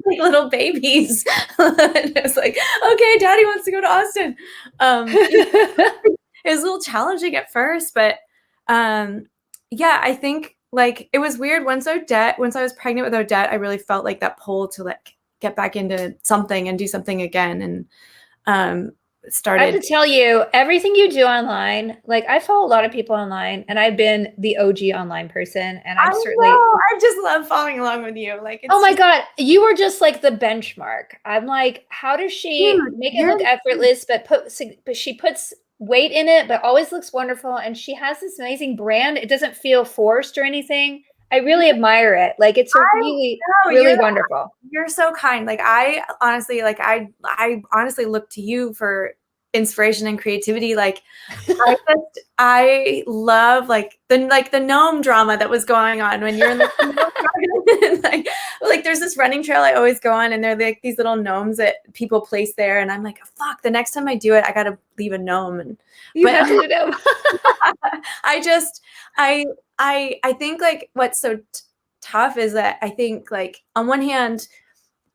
like little babies. And I was like, okay, daddy wants to go to Austin. It was a little challenging at first, but yeah, I think like it was weird. Once I was pregnant with Odette, I really felt like that pull to like get back into something and do something again. And started. I have to tell you, everything you do online, like I follow a lot of people online, and I've been the OG online person, and I just love following along with you. Like, oh my God, you were just like the benchmark. I'm like, how does she make it look effortless, but she puts weight in it, but always looks wonderful. And she has this amazing brand. It doesn't feel forced or anything. I really admire it. Like it's a really, really wonderful. You're so kind. Like I honestly look to you for inspiration and creativity. Like I love like the gnome drama that was going on when you're in the like there's this running trail I always go on, and they're like these little gnomes that people place there, and I'm like, fuck, the next time I do it, I gotta leave a gnome. And you have to know. I think like what's so tough is that I think like on one hand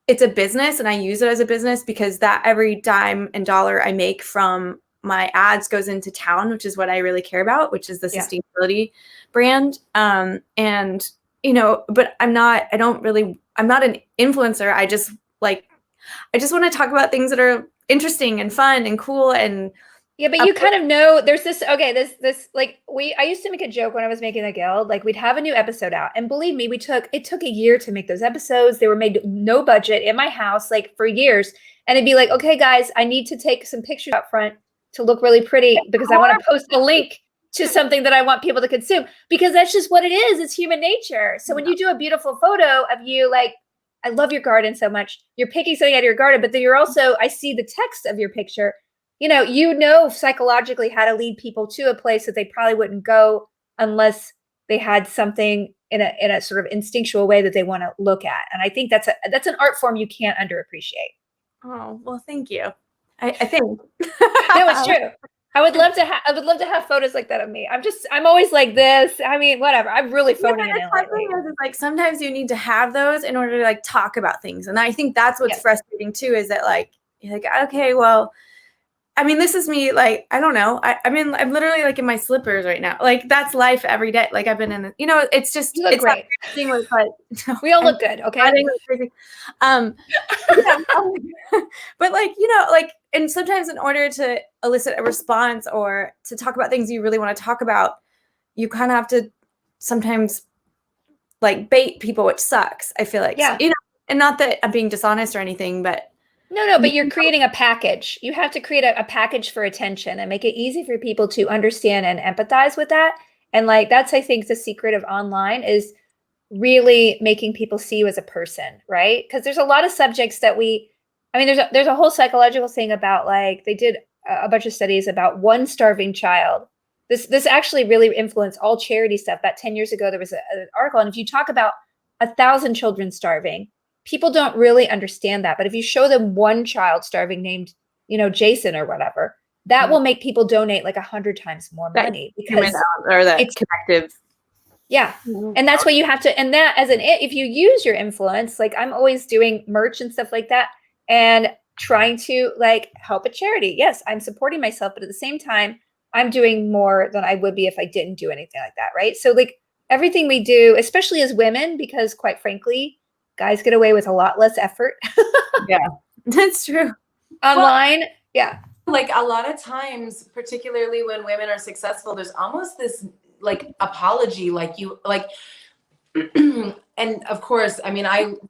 it's a business and I use it as a business because that every dime and dollar I make from my ads goes into town, which is what I really care about, which is the sustainability brand. And you know, but I'm not an influencer. I just want to talk about things that are interesting and fun and cool. And yeah, but you kind of know there's this, this like I used to make a joke when I was making the guild, like we'd have a new episode out, and believe me, it took a year to make those episodes. They were made no budget in my house, like for years. And it'd be like, okay, guys, I need to take some pictures up front to look really pretty because I want to post a link to something that I want people to consume, because that's just what it is. It's human nature. So when you do a beautiful photo of you, like, I love your garden so much. You're picking something out of your garden, but then you're also, I see the text of your picture. You know psychologically how to lead people to a place that they probably wouldn't go unless they had something in a sort of instinctual way that they want to look at. And I think that's an art form you can't underappreciate. Oh, well, thank you. I think. No, it's true. I would love to have photos like that of me. I'm always like this. I mean, whatever. I'm really phoning it in lately. Like sometimes you need to have those in order to like talk about things. And I think that's what's frustrating too, is that like, you're like, okay, well, I mean, this is me. Like, I don't know. I mean, I'm literally like in my slippers right now. Like that's life every day. Like I've been in, it's just, you look great. We all look good. Okay. But like, and sometimes in order to elicit a response or to talk about things you really want to talk about, you kind of have to sometimes like bait people, which sucks. I feel like, and not that I'm being dishonest or anything, but no, but you're creating a package. You have to create a package for attention and make it easy for people to understand and empathize with that. And like, that's, I think, the secret of online is really making people see you as a person, right? Because there's a lot of subjects that there's a whole psychological thing about, like, they did a bunch of studies about one starving child. This actually really influenced all charity stuff. About 10 years ago, there was an article. And if you talk about 1,000 children starving, people don't really understand that. But if you show them one child starving named, Jason or whatever, that will make people donate like 100 times more money, because it's connective. Yeah. And that's what you have to, and that if you use your influence, like I'm always doing merch and stuff like that and trying to like help a charity. Yes, I'm supporting myself, but at the same time, I'm doing more than I would be if I didn't do anything like that. Right. So like everything we do, especially as women, because quite frankly, guys get away with a lot less effort. Yeah, that's true. Online. Yeah. Like a lot of times, particularly when women are successful, there's almost this like apology, like you like, and of course, I mean,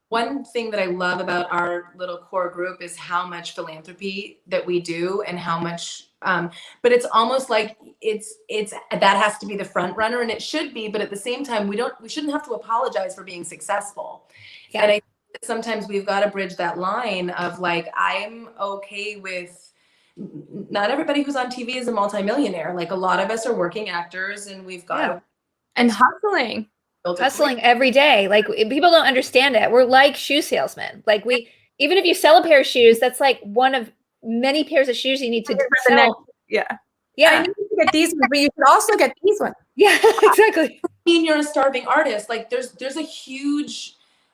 one thing that I love about our little core group is how much philanthropy that we do and how much, but it's almost like it's that has to be the front runner, and it should be, but at the same time, we shouldn't have to apologize for being successful. Yeah. And I think that sometimes we've got to bridge that line of like, I'm okay with, not everybody who's on TV is a multimillionaire. Like a lot of us are working actors, and we've got and hustling every day. Like people don't understand it. We're like shoe salesmen. Like even if you sell a pair of shoes, that's like one of many pairs of shoes you need to sell. Yeah. I need to get these ones, but you could also get these ones. Yeah, exactly. I mean, you're a starving artist. Like there's a huge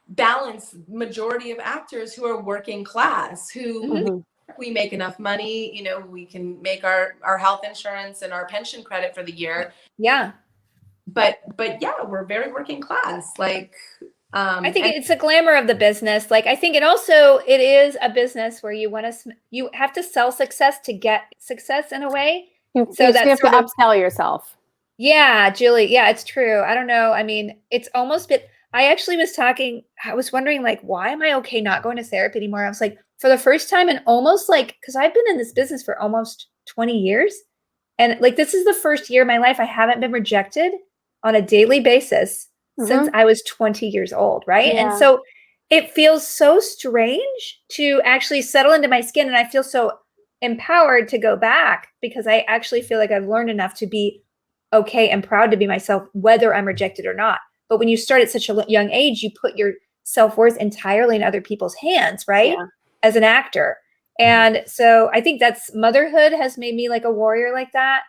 balance majority of actors who are working class, who we make enough money, we can make our health insurance and our pension credit for the year. Yeah. But yeah, we're very working class. Like, I think it's a glamour of the business. Like, I think it is a business where you have to sell success to get success in a way. You have to upsell yourself. Yeah, Julie. Yeah, it's true. I don't know. I mean, it's almost been, I was wondering like, why am I okay not going to therapy anymore? I was like, for the first time in almost like, because I've been in this business for almost 20 years, And like, this is the first year of my life I haven't been rejected on a daily basis since I was 20 years old. Right. Yeah. And so it feels so strange to actually settle into my skin. And I feel so empowered to go back because I actually feel like I've learned enough to be okay and proud to be myself, whether I'm rejected or not. But when you start at such a young age, you put your self-worth entirely in other people's hands, right? Yeah. As an actor. And so I think that's motherhood has made me like a warrior like that.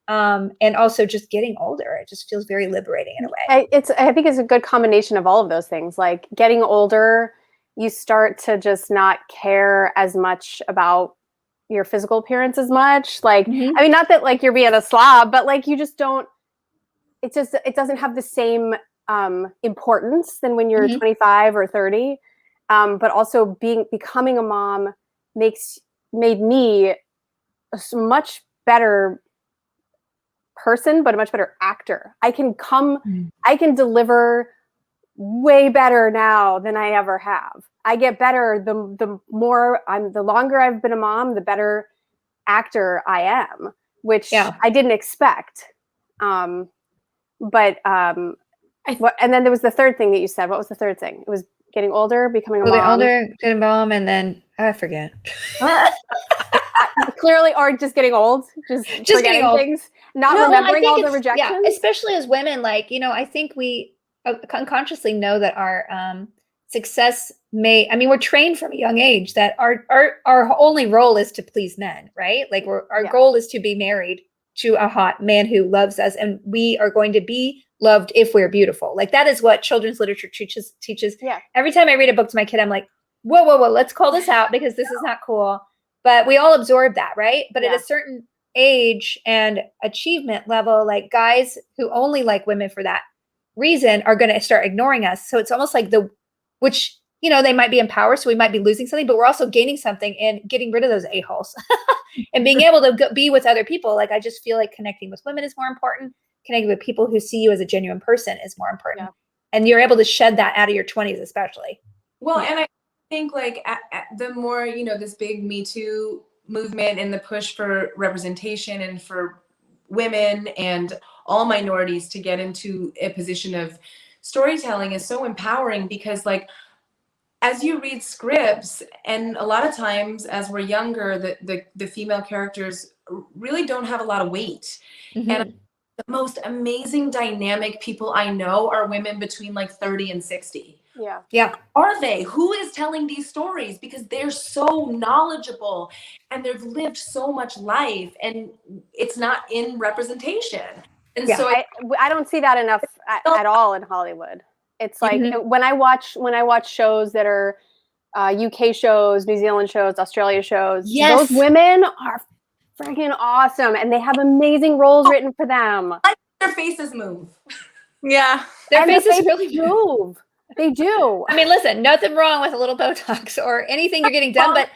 And also just getting older, it just feels very liberating in a way. I think it's a good combination of all of those things. Like getting older, you start to just not care as much about your physical appearance as much. Like, I mean, not that like you're being a slob, but like you just don't, it doesn't have the same importance than when you're 25 or 30. But also becoming a mom made me a much better person, but a much better actor. I can deliver way better now than I ever have. I get better the longer I've been a mom, the better actor I am, which I didn't expect. And then there was the third thing that you said. What was the third thing? It was getting older, becoming a mom. Older, getting a mom, and then I forget. Clearly, or just getting old, just forgetting things, not remembering all the rejections. Yeah, especially as women, like, I think we unconsciously know that our success we're trained from a young age that our only role is to please men, right? Like our goal is to be married to a hot man who loves us, and we are going to be loved if we're beautiful. Like that is what children's literature teaches. Yeah. Every time I read a book to my kid, I'm like, whoa, let's call this out because this is not cool. But we all absorb that, right? But at a certain age and achievement level, like guys who only like women for that reason are going to start ignoring us. So it's almost like they might be in power, so we might be losing something, but we're also gaining something and getting rid of those a-holes and being able to be with other people. Like I just feel like connecting with women is more important. Connecting with people who see you as a genuine person is more important. Yeah. And you're able to shed that out of your 20s, especially. Well, and I think like the more, this big Me Too movement and the push for representation and for women and all minorities to get into a position of storytelling is so empowering because like, as you read scripts, and a lot of times as we're younger, the female characters really don't have a lot of weight. And the most amazing dynamic people I know are women between like 30 and 60. Yeah. Are they? Who is telling these stories? Because they're so knowledgeable and they've lived so much life and it's not in representation. And so I don't see that enough at all in Hollywood. It's like when I watch shows that are UK shows, New Zealand shows, Australia shows, those women are freaking awesome and they have amazing roles written for them. Their faces move. Yeah. Their faces really move. They do. I mean, listen, nothing wrong with a little Botox or anything you're getting done, but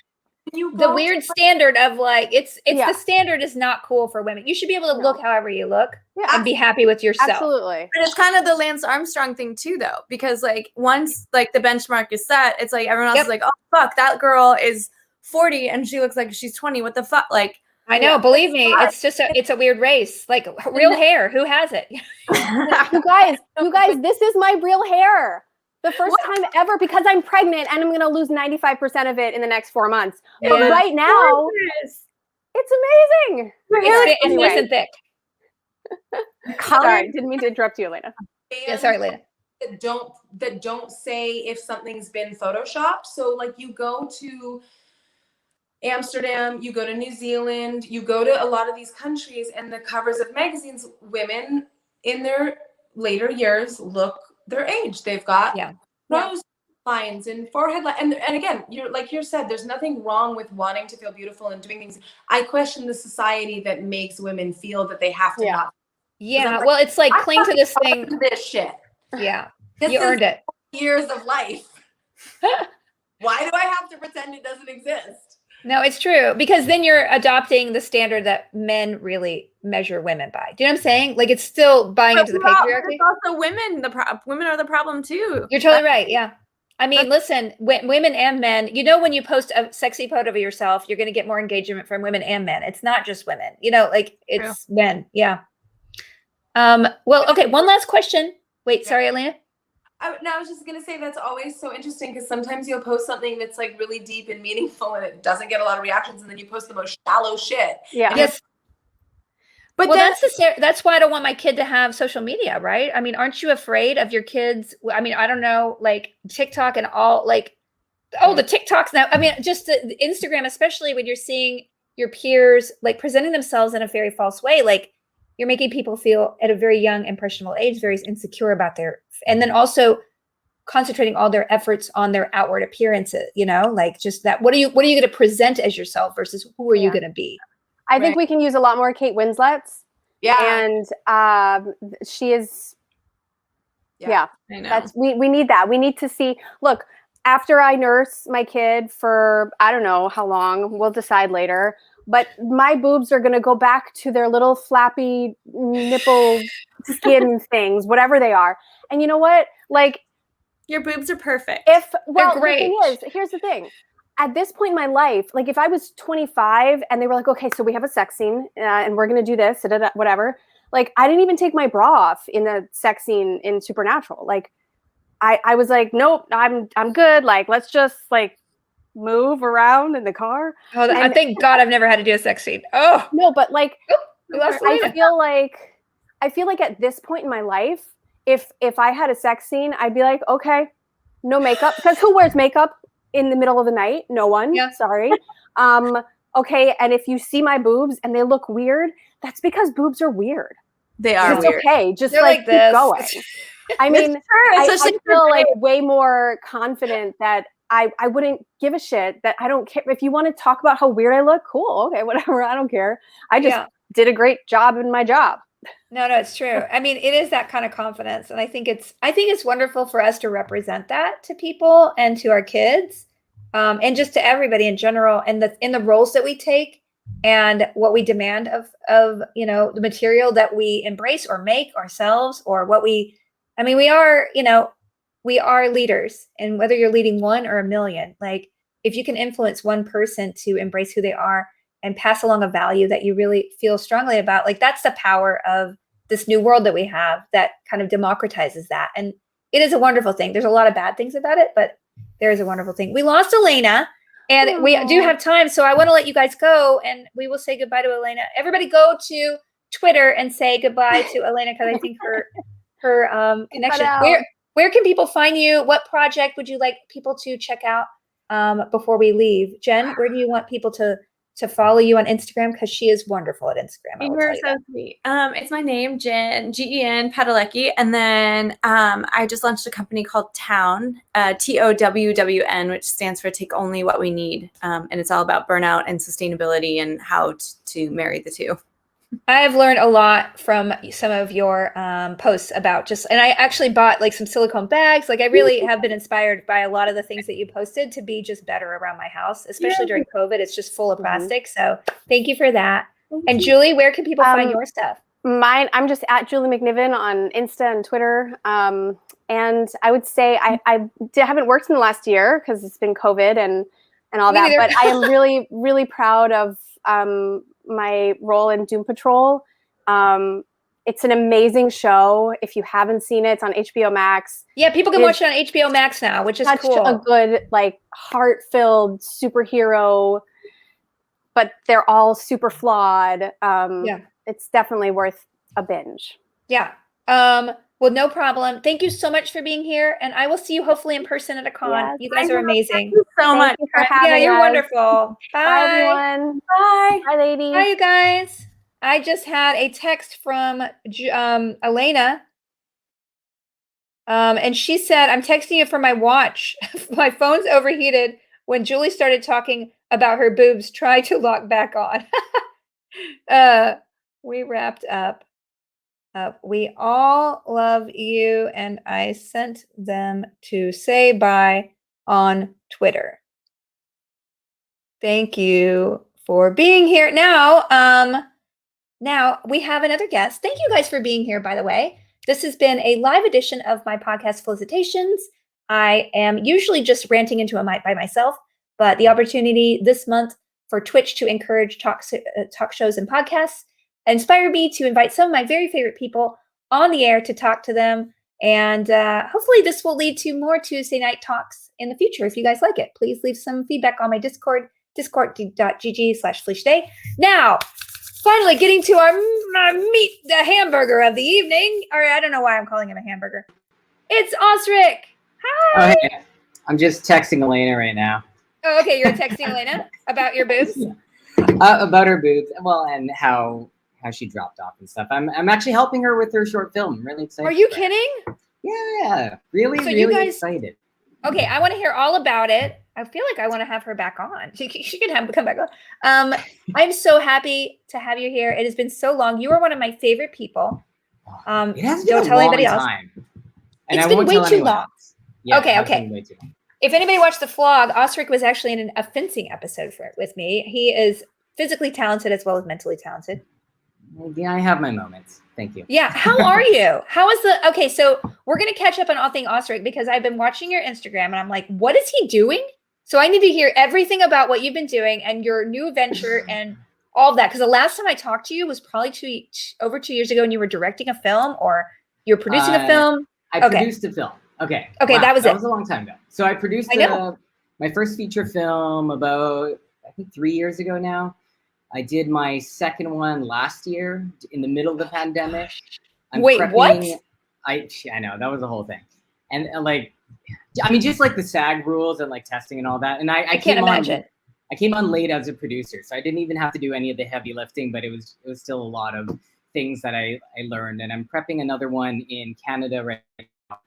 the weird standard of like, the standard is not cool for women. You should be able to look however you look and be happy with yourself. Absolutely. But it's kind of the Lance Armstrong thing too, though, because like once like the benchmark is set, it's like everyone else is like, oh, fuck, that girl is 40 and she looks like she's 20. What the fuck? Like, I know, believe me, it's just it's a weird race. Like real hair, who has it? You guys, this is my real hair. The first time ever because I'm pregnant and I'm going to lose 95% of it in the next 4 months. Yeah. But right now, it's amazing. It's nice and thick. Sorry, didn't mean to interrupt you, Alaina. Yeah, sorry, Alaina. That don't say if something's been photoshopped. So like you go to Amsterdam, you go to New Zealand, you go to a lot of these countries and the covers of magazines, women in their later years look their age. They've got nose lines and forehead lines. And again, you're like you said, there's nothing wrong with wanting to feel beautiful and doing things. I question the society that makes women feel that they have to not. Yeah, well, it's like cling to this thing. This shit. Yeah, you earned it. Years of life. Why do I have to pretend it doesn't exist? No, it's true, because then you're adopting the standard that men really measure women by. Do you know what I'm saying? Like it's still buying into the patriarchy. It's also women. Women are the problem too. You're totally right. Yeah. I mean, listen, women and men, when you post a sexy photo of yourself, you're going to get more engagement from women and men. It's not just women, like it's men. Yeah. Well, okay. One last question. Wait, sorry, Alaina. I was just gonna say that's always so interesting because sometimes you'll post something that's like really deep and meaningful and it doesn't get a lot of reactions, and then you post the most shallow shit. Yeah. Yes. But Well, then, that's why I don't want my kid to have social media, right? I mean, aren't you afraid of your kids? I mean, I don't know, like TikTok and all, like, the TikToks now. I mean, just the Instagram, especially when you're seeing your peers like presenting themselves in a very false way, like you're making people feel at a very young, impressionable age, very insecure about and then also concentrating all their efforts on their outward appearances, like just that. What are you going to present as yourself versus who are you going to be? I think we can use a lot more Kate Winslet's. Yeah. And she is, I know. we need that. We need to see, look, after I nurse my kid for, I don't know how long, we'll decide later, but my boobs are going to go back to their little flappy nipple skin things, whatever they are. And you know what? Like, your boobs are perfect. The thing is, here's the thing. At this point in my life, like if I was 25 and they were like, okay, so we have a sex scene and we're going to do this, whatever. Like I didn't even take my bra off in the sex scene in Supernatural. Like I was like, nope, I'm good. Like, let's just like move around in the car. Oh, and thank God I've never had to do a sex scene. Oh no, but like, I feel like at this point in my life, if I had a sex scene, I'd be like, okay, no makeup, because who wears makeup in the middle of the night? No one. Yeah. Sorry. Okay. And if you see my boobs and they look weird, that's because boobs are weird. They are weird. Okay. Just They're like keep this. going. I mean, I feel like today. way more confident that I wouldn't give a shit, that I don't care. If you want to talk about how weird I look, cool. Okay, whatever. I don't care. I just did a great job in my job. No, it's true. I mean, it is that kind of confidence. And I think it's wonderful for us to represent that to people and to our kids, and just to everybody in general, and in the roles that we take and what we demand of the material that we embrace or make ourselves, or we are leaders, and whether you're leading one or a million, like if you can influence one person to embrace who they are and pass along a value that you really feel strongly about, like that's the power of this new world that we have that kind of democratizes that. And it is a wonderful thing. There's a lot of bad things about it, but there is a wonderful thing. We lost Alaina, and we do have time. So I want to let you guys go, and we will say goodbye to Alaina. Everybody go to Twitter and say goodbye to Alaina, because I think her connection. Where can people find you? What project would you like people to check out before we leave? Jen, where do you want people to follow you on Instagram? Because she is wonderful at Instagram. You're so sweet. It's my name, Jen, Gen Padalecki. And then I just launched a company called Town, TOWWN, which stands for Take Only What We Need. And it's all about burnout and sustainability and how to marry the two. I have learned a lot from some of your posts about and I actually bought like some silicone bags. Like I really have been inspired by a lot of the things that you posted to be just better around my house, especially during COVID. It's just full of plastic. So thank you for that. And Julie, where can people find your stuff? Mine, I'm just at Julie McNiven on Insta and Twitter. And I would say I haven't worked in the last year because it's been COVID and all that, but I am really, really proud of my role in Doom Patrol. It's an amazing show. If you haven't seen it, it's on HBO Max. Yeah, people can watch it on HBO Max now, which is cool. A good, like, heart-filled superhero, but they're all super flawed. It's definitely worth a binge. Yeah. Well, no problem. Thank you so much for being here, and I will see you hopefully in person at a con. Yes, you guys are amazing. Thank you so much for having us. You're wonderful. Bye. Bye, everyone. Bye. Bye, ladies. Bye, you guys. I just had a text from Alaina, and she said, "I'm texting you from my watch. My phone's overheated when Julie started talking about her boobs. Try to lock back on." We wrapped up. We all love you, and I sent them to say bye on Twitter. Thank you for being here. Now we have another guest. Thank you guys for being here, by the way. This has been a live edition of my podcast, Felicitations. I am usually just ranting into a mic by myself, but the opportunity this month for Twitch to encourage talk shows and podcasts inspired me to invite some of my very favorite people on the air to talk to them. And hopefully this will lead to more Tuesday night talks in the future. If you guys like it, please leave some feedback on my Discord, discord.gg/Felicia Day. Now, finally getting to our the hamburger of the evening. Or I don't know why I'm calling him a hamburger. It's Osric. Hi. Oh, hey. I'm just texting Alaina right now. Oh, okay. You're texting Alaina about your boobs? About her boobs. Well, and how she dropped off and stuff. I'm actually helping her with her short film. I'm really excited. Are you kidding? Yeah. Really, So really you guys, excited. Okay, I want to hear all about it. I feel like I want to have her back on. She can come back on. I'm so happy to have you here. It has been so long. You are one of my favorite people. It has been don't a tell long anybody else. time. And It's I been won't way tell too anyone long. else. Yeah, Okay, it has okay. been way too long. If anybody watched the vlog, Osric was actually in a fencing episode with me. He is physically talented as well as mentally talented. Yeah, I have my moments. Thank you. Yeah. How are you? How is okay, so we're going to catch up on all things Osric because I've been watching your Instagram and I'm like, what is he doing? So I need to hear everything about what you've been doing and your new venture and all of that. Because the last time I talked to you was probably over 2 years ago and you were directing a film or you're producing a film. I produced a film. Okay. Okay, wow, that was a long time ago. So I produced know. My first feature film about, I think, 3 years ago now. I did my second one last year in the middle of the pandemic. Wait, what? I know, that was the whole thing. And like, I mean, just like the SAG rules and like testing and all that. And I can't imagine. I came on late as a producer, so I didn't even have to do any of the heavy lifting, but it was still a lot of things that I learned. And I'm prepping another one in Canada right now,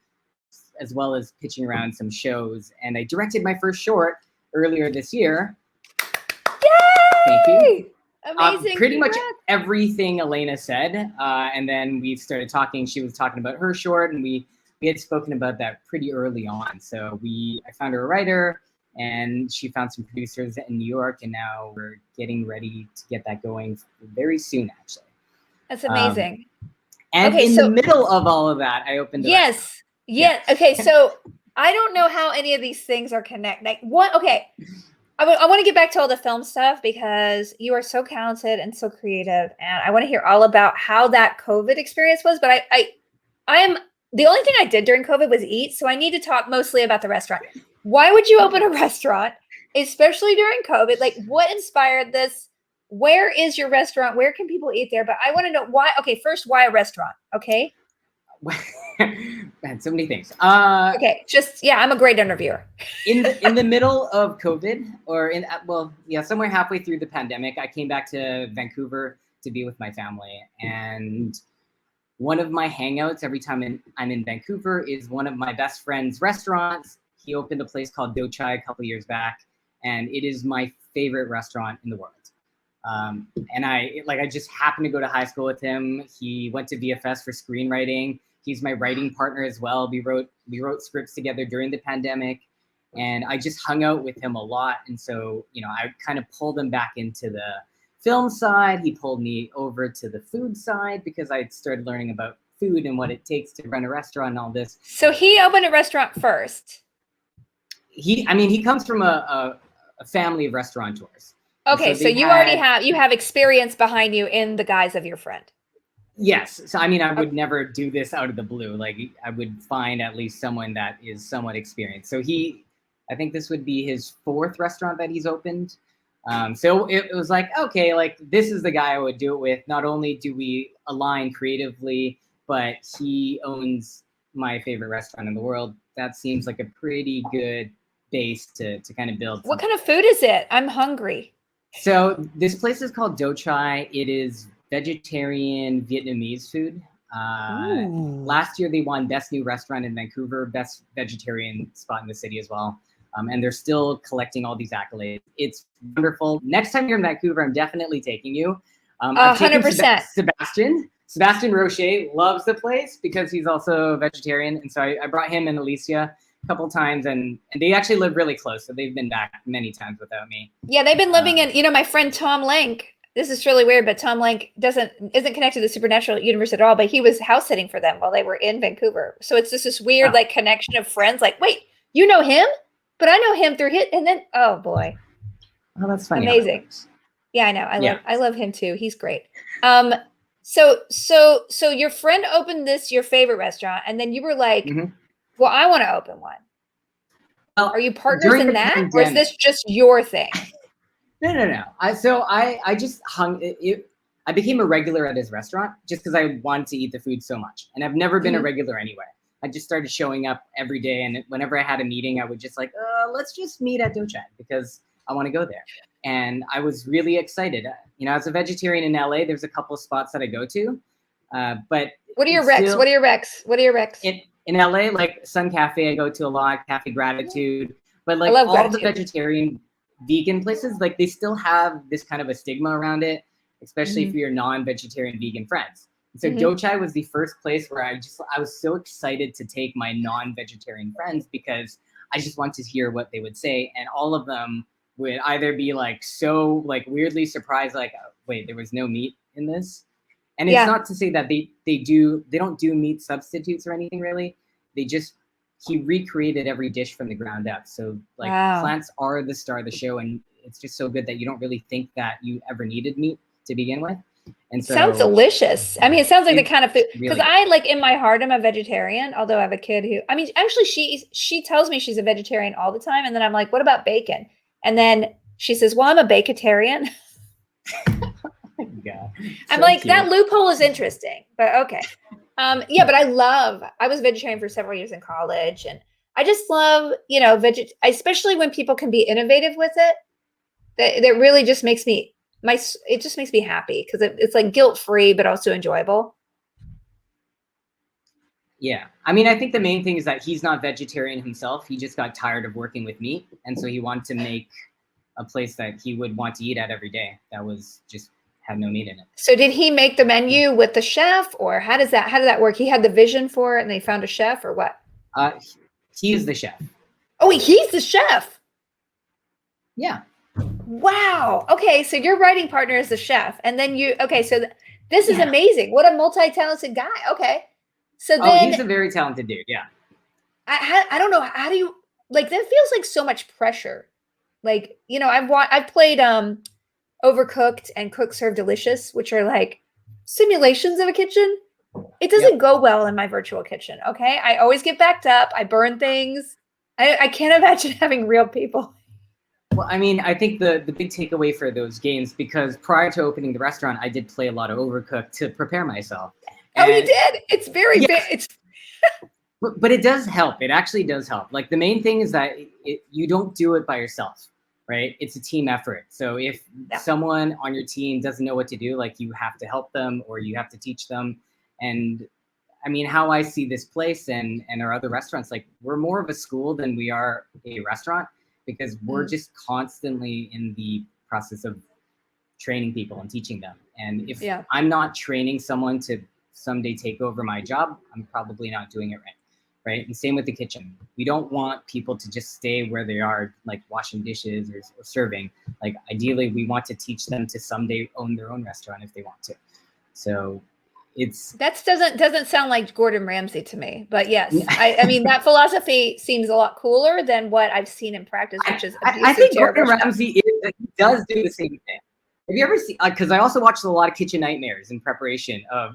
as well as pitching around some shows. And I directed my first short earlier this year. Yay! Thank you. Amazing. Pretty much everything Alaina said. And then we started talking. She was talking about her short, and we had spoken about that pretty early on. So I found her a writer, and she found some producers in New York, and now we're getting ready to get that going very soon, actually. That's amazing. And okay, in the middle of all of that, I opened the restaurant. Yes. Okay, so I don't know how any of these things are connected. Like what? Okay, I want to get back to all the film stuff because you are so talented and so creative, and I want to hear all about how that COVID experience was. But I am the only thing I did during COVID was eat, so I need to talk mostly about the restaurant. Why would you open a restaurant, especially during COVID? Like, what inspired this? Where is your restaurant? Where can people eat there? But I want to know why. Okay, first, why a restaurant? Okay. Man, so many things. Okay, I'm a great interviewer. in the middle of COVID, or somewhere halfway through the pandemic, I came back to Vancouver to be with my family, and one of my hangouts every time I'm in Vancouver is one of my best friend's restaurants. He opened a place called Do Chai a couple years back, and it is my favorite restaurant in the world. And I just happened to go to high school with him. He went to VFS for screenwriting. He's my writing partner as well. We wrote scripts together during the pandemic, and I just hung out with him a lot. And so, I kind of pulled him back into the film side. He pulled me over to the food side because I started learning about food and what it takes to run a restaurant and all this. So he opened a restaurant first. He comes from a family of restaurateurs. Okay, so you already have experience behind you in the guise of your friend. Yes. So, I would never do this out of the blue. Like, I would find at least someone that is somewhat experienced. So I think this would be his fourth restaurant that he's opened. So it was like, okay, like this is the guy I would do it with. Not only do we align creatively, but he owns my favorite restaurant in the world. That seems like a pretty good base to kind of build. What kind of food is it? I'm hungry. So this place is called Do Chai. It is vegetarian Vietnamese food. Last year they won Best New Restaurant in Vancouver, Best Vegetarian Spot in the city as well. And they're still collecting all these accolades. It's wonderful. Next time you're in Vancouver, I'm definitely taking you. 100%. Sebastian Rocher loves the place because he's also a vegetarian. And so I brought him and Felicia a couple times, and they actually live really close. So they've been back many times without me. Yeah, they've been living in, my friend Tom Lank this is really weird, but Tom Lank isn't connected to the supernatural universe at all, but he was house sitting for them while they were in Vancouver. So it's just this weird like connection of friends. Like, wait, you know him? But I know him through hit, and then oh boy. Oh, that's funny. Amazing. Yeah, I know. I love him too. He's great. So your friend opened your favorite restaurant, and then you were like, well, I want to open one. Well, are you partners in that, or is this just your thing? No. I just I became a regular at his restaurant just because I wanted to eat the food so much, and I've never been a regular anywhere. I just started showing up every day, and whenever I had a meeting, I would just like, let's just meet at Dochat because I want to go there. And I was really excited. You know, as a vegetarian in LA, there's a couple of spots that I go to, but what are your recs? What are your recs? In LA, like Sun Cafe, I go to a lot, Cafe Gratitude, but like all the vegetarian, vegan places, like they still have this kind of a stigma around it, especially for your non-vegetarian vegan friends. And so Dochat was the first place where I was so excited to take my non-vegetarian friends because I just wanted to hear what they would say, and all of them would either be like so like weirdly surprised, like, oh, wait, there was no meat in this. And it's not to say that they don't do meat substitutes or anything really. He recreated every dish from the ground up. So like plants are the star of the show, and it's just so good that you don't really think that you ever needed meat to begin with. And so sounds delicious. I mean, it sounds like the kind of food, because I like in my heart I'm a vegetarian, although I have a kid who, I mean, actually she tells me she's a vegetarian all the time, and then I'm like, what about bacon? And then she says, well, I'm a bacatarian. Yeah, I'm like, cute. That loophole is interesting, but okay. Yeah, but I was vegetarian for several years in college, and I just love, you know, especially when people can be innovative with it. That really just makes me it just makes me happy because it's like guilt-free, but also enjoyable. Yeah. I mean, I think the main thing is that he's not vegetarian himself. He just got tired of working with meat. And so he wanted to make a place that he would want to eat at every day that was just had no meat in it. So did he make the menu with the chef, or how did that work? He had the vision for it and they found a chef, or what? He is the chef. Oh, he's the chef. Yeah. Wow. Okay. So your writing partner is the chef. And then so this is amazing. What a multi-talented guy. Okay. So then he's a very talented dude. Yeah. I don't know. How do you like, that feels like so much pressure. Like, you know, I've played Overcooked and Cook Serve Delicious, which are like simulations of a kitchen. It doesn't go well in my virtual kitchen. Okay. I always get backed up. I burn things. I can't imagine having real people. Well, I mean, I think the big takeaway for those games, because prior to opening the restaurant, I did play a lot of Overcooked to prepare myself. Oh, you did? It's very big. But it does help. It actually does help. Like the main thing is that you don't do it by yourself, right? It's a team effort. So if someone on your team doesn't know what to do, like you have to help them or you have to teach them. And I mean, how I see this place and our other restaurants, like we're more of a school than we are a restaurant, because we're just constantly in the process of training people and teaching them. And if I'm not training someone to someday take over my job, I'm probably not doing it right? And same with the kitchen. We don't want people to just stay where they are, like washing dishes or serving. Like ideally, we want to teach them to someday own their own restaurant if they want to. So that doesn't sound like Gordon Ramsay to me, but yes, I mean that philosophy seems a lot cooler than what I've seen in practice, which is I think Gordon Ramsay does do the same thing. Have you ever seen? Because I also watched a lot of Kitchen Nightmares in preparation of.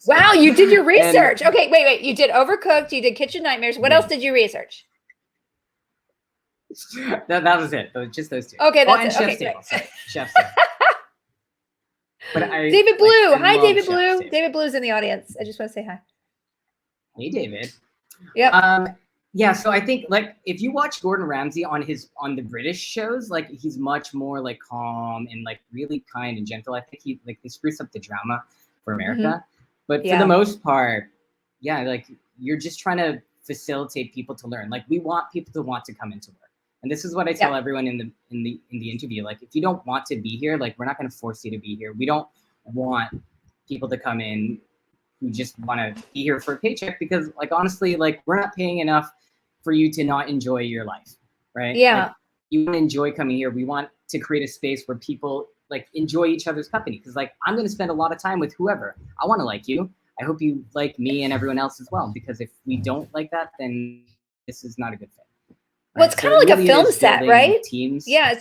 Wow, you did your research. Okay, wait. You did Overcooked. You did Kitchen Nightmares. What else did you research? That was it. Just those two. Okay, that's and it. Chef's Table. Sorry, Chef's Table. David Blue. Hi, David Blue. David Blue's in the audience. I just want to say hi. Hey, David. Yep. Yeah, so I think like if you watch Gordon Ramsay on the British shows, like he's much more like calm and like really kind and gentle. I think he spruce up the drama for America. But for the most part, like you're just trying to facilitate people to learn. Like we want people to want to come into work. And this is what I tell everyone in the interview. Like if you don't want to be here, like we're not going to force you to be here. We don't want people to come in who just want to be here for a paycheck, because like honestly, like we're not paying enough for you to not enjoy your life, right? Yeah. Like, you want to enjoy coming here. We want to create a space where people like enjoy each other's company, because like I'm going to spend a lot of time with whoever. I want to like you. I hope you like me and everyone else as well, because if we don't like that, then this is not a good fit. Well, it's So kind of it like a really film is set, building right? teams. Yeah.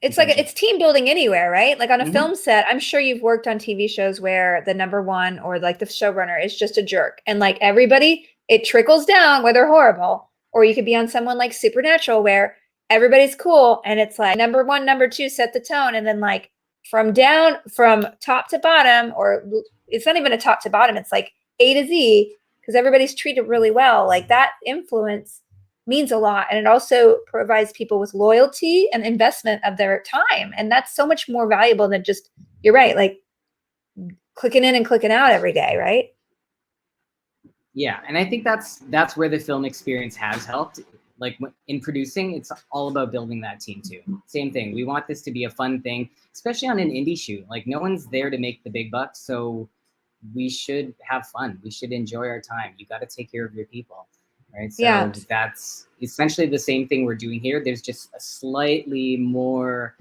It's like it's team building anywhere, right? Like on a Mhm. film set, I'm sure you've worked on TV shows where the number one or like the showrunner is just a jerk, and like everybody, it trickles down where they're horrible. Or you could be on someone like Supernatural where everybody's cool, and it's like number one, number two set the tone, and then like from top to bottom, or it's not even a top to bottom, it's like A to Z because everybody's treated really well. Like that influence means a lot, and it also provides people with loyalty and investment of their time, and that's so much more valuable than just, you're right, like clicking in and clicking out every day, right? Yeah, and I think that's where the film experience has helped. Like in producing, it's all about building that team too. Same thing. We want this to be a fun thing, especially on an indie shoot. Like no one's there to make the big bucks, so we should have fun. We should enjoy our time. You got to take care of your people, right? So Yeah. that's essentially the same thing we're doing here. There's just a slightly more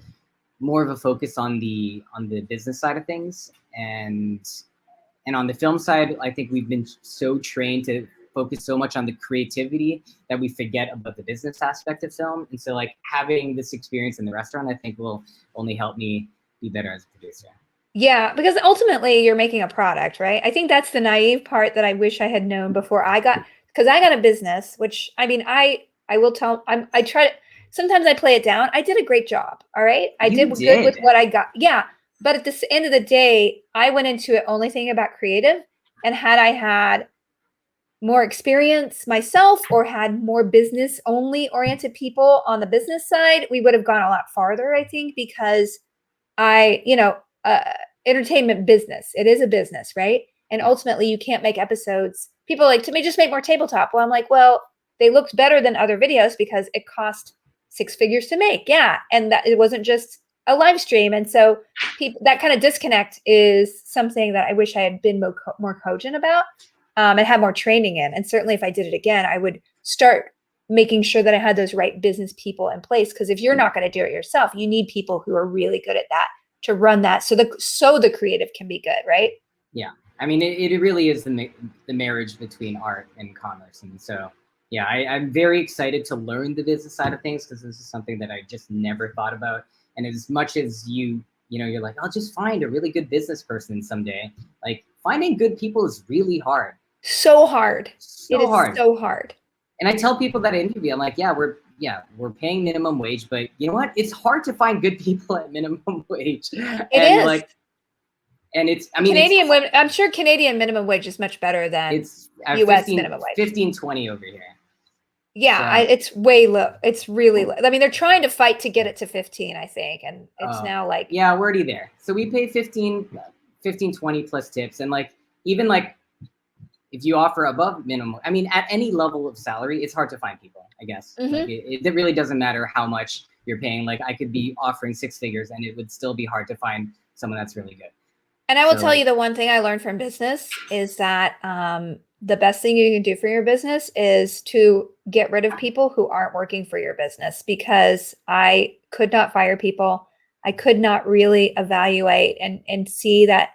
of a focus on the business side of things, and on the film side, I think we've been so trained to focus so much on the creativity that we forget about the business aspect of film. And so like having this experience in the restaurant, I think will only help me be better as a producer. Yeah, because ultimately you're making a product, right? I think that's the naive part that I wish I had known before because I got a business, which I mean, I will tell, I try to, sometimes I play it down. I did a great job. All right. I did good with what I got. Yeah. But at the end of the day, I went into it only thinking about creative, and had I had more experience myself or had more business only oriented people on the business side, we would have gone a lot farther, I think, because entertainment business, it is a business, right? And ultimately you can't make episodes. People like, to me, just make more tabletop. Well, I'm like, well, they looked better than other videos because it cost 6 figures to make. Yeah. And that it wasn't just a live stream. And so that kind of disconnect is something that I wish I had been more cogent about, and had more training in. And certainly if I did it again, I would start making sure that I had those right business people in place. Because if you're not going to do it yourself, you need people who are really good at that to run that, so the creative can be good, right? Yeah, I mean, it really is the marriage between art and commerce, and so yeah, I'm very excited to learn the business side of things, because this is something that I just never thought about. And as much as you're like, I'll just find a really good business person someday. Like finding good people is really hard. So hard. So hard. So hard. And I tell people that I interview, I'm like, we're paying minimum wage, but you know what? It's hard to find good people at minimum wage. It is. Canadian women, I'm sure Canadian minimum wage is much better than it's US minimum wage. 15.20 over here. Yeah, so, it's way low. It's really low. I mean, they're trying to fight to get it to 15, I think, and it's now like, yeah, we're already there. So we pay 15.20 plus tips, and like even like if you offer above minimum, I mean, at any level of salary, it's hard to find people, I guess. Mm-hmm. Like it really doesn't matter how much you're paying. Like I could be offering 6 figures and it would still be hard to find someone that's really good. And I will tell you, the one thing I learned from business is that the best thing you can do for your business is to get rid of people who aren't working for your business, because I could not fire people. I could not really evaluate and see that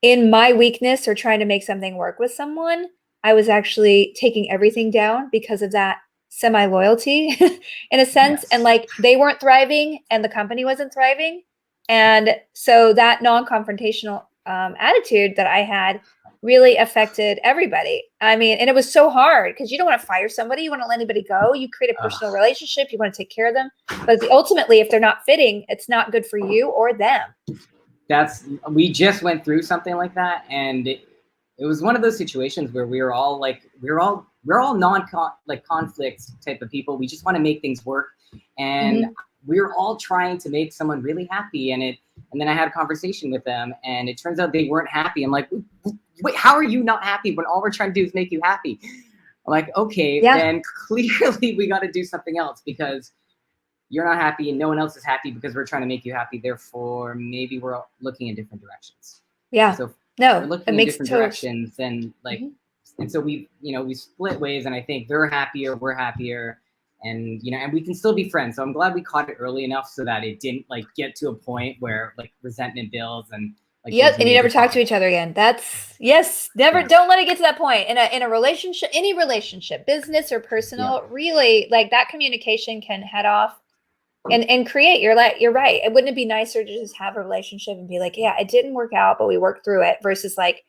in my weakness or trying to make something work with someone, I was actually taking everything down because of that semi-loyalty in a sense. Yes. And like they weren't thriving and the company wasn't thriving. And so that non-confrontational attitude that I had really affected everybody. I mean, and it was so hard because you don't want to fire somebody. You want to let anybody go. You create a personal relationship. You want to take care of them. But ultimately, if they're not fitting, it's not good for you or them. We just went through something like that, and it was one of those situations where we're all conflict type of people. We just want to make things work, and we're all trying to make someone really happy. And then I had a conversation with them, and it turns out they weren't happy. I'm like, wait, how are you not happy when all we're trying to do is make you happy? I'm like, okay, then clearly we got to do something else, because you're not happy and no one else is happy because we're trying to make you happy. Therefore, maybe we're all looking in different directions. Yeah. So no, we're looking in different directions, and like, and so we split ways, and I think they're happier, we're happier, and and we can still be friends. So I'm glad we caught it early enough so that it didn't like get to a point where like resentment builds and like Yep, and you never talk to each other again. Never. Yeah. Don't let it get to that point in a relationship, any relationship, business or personal. Really, like that communication can head off and create. You're right. Wouldn't it be nicer to just have a relationship and be like, yeah, it didn't work out, but we worked through it, versus like,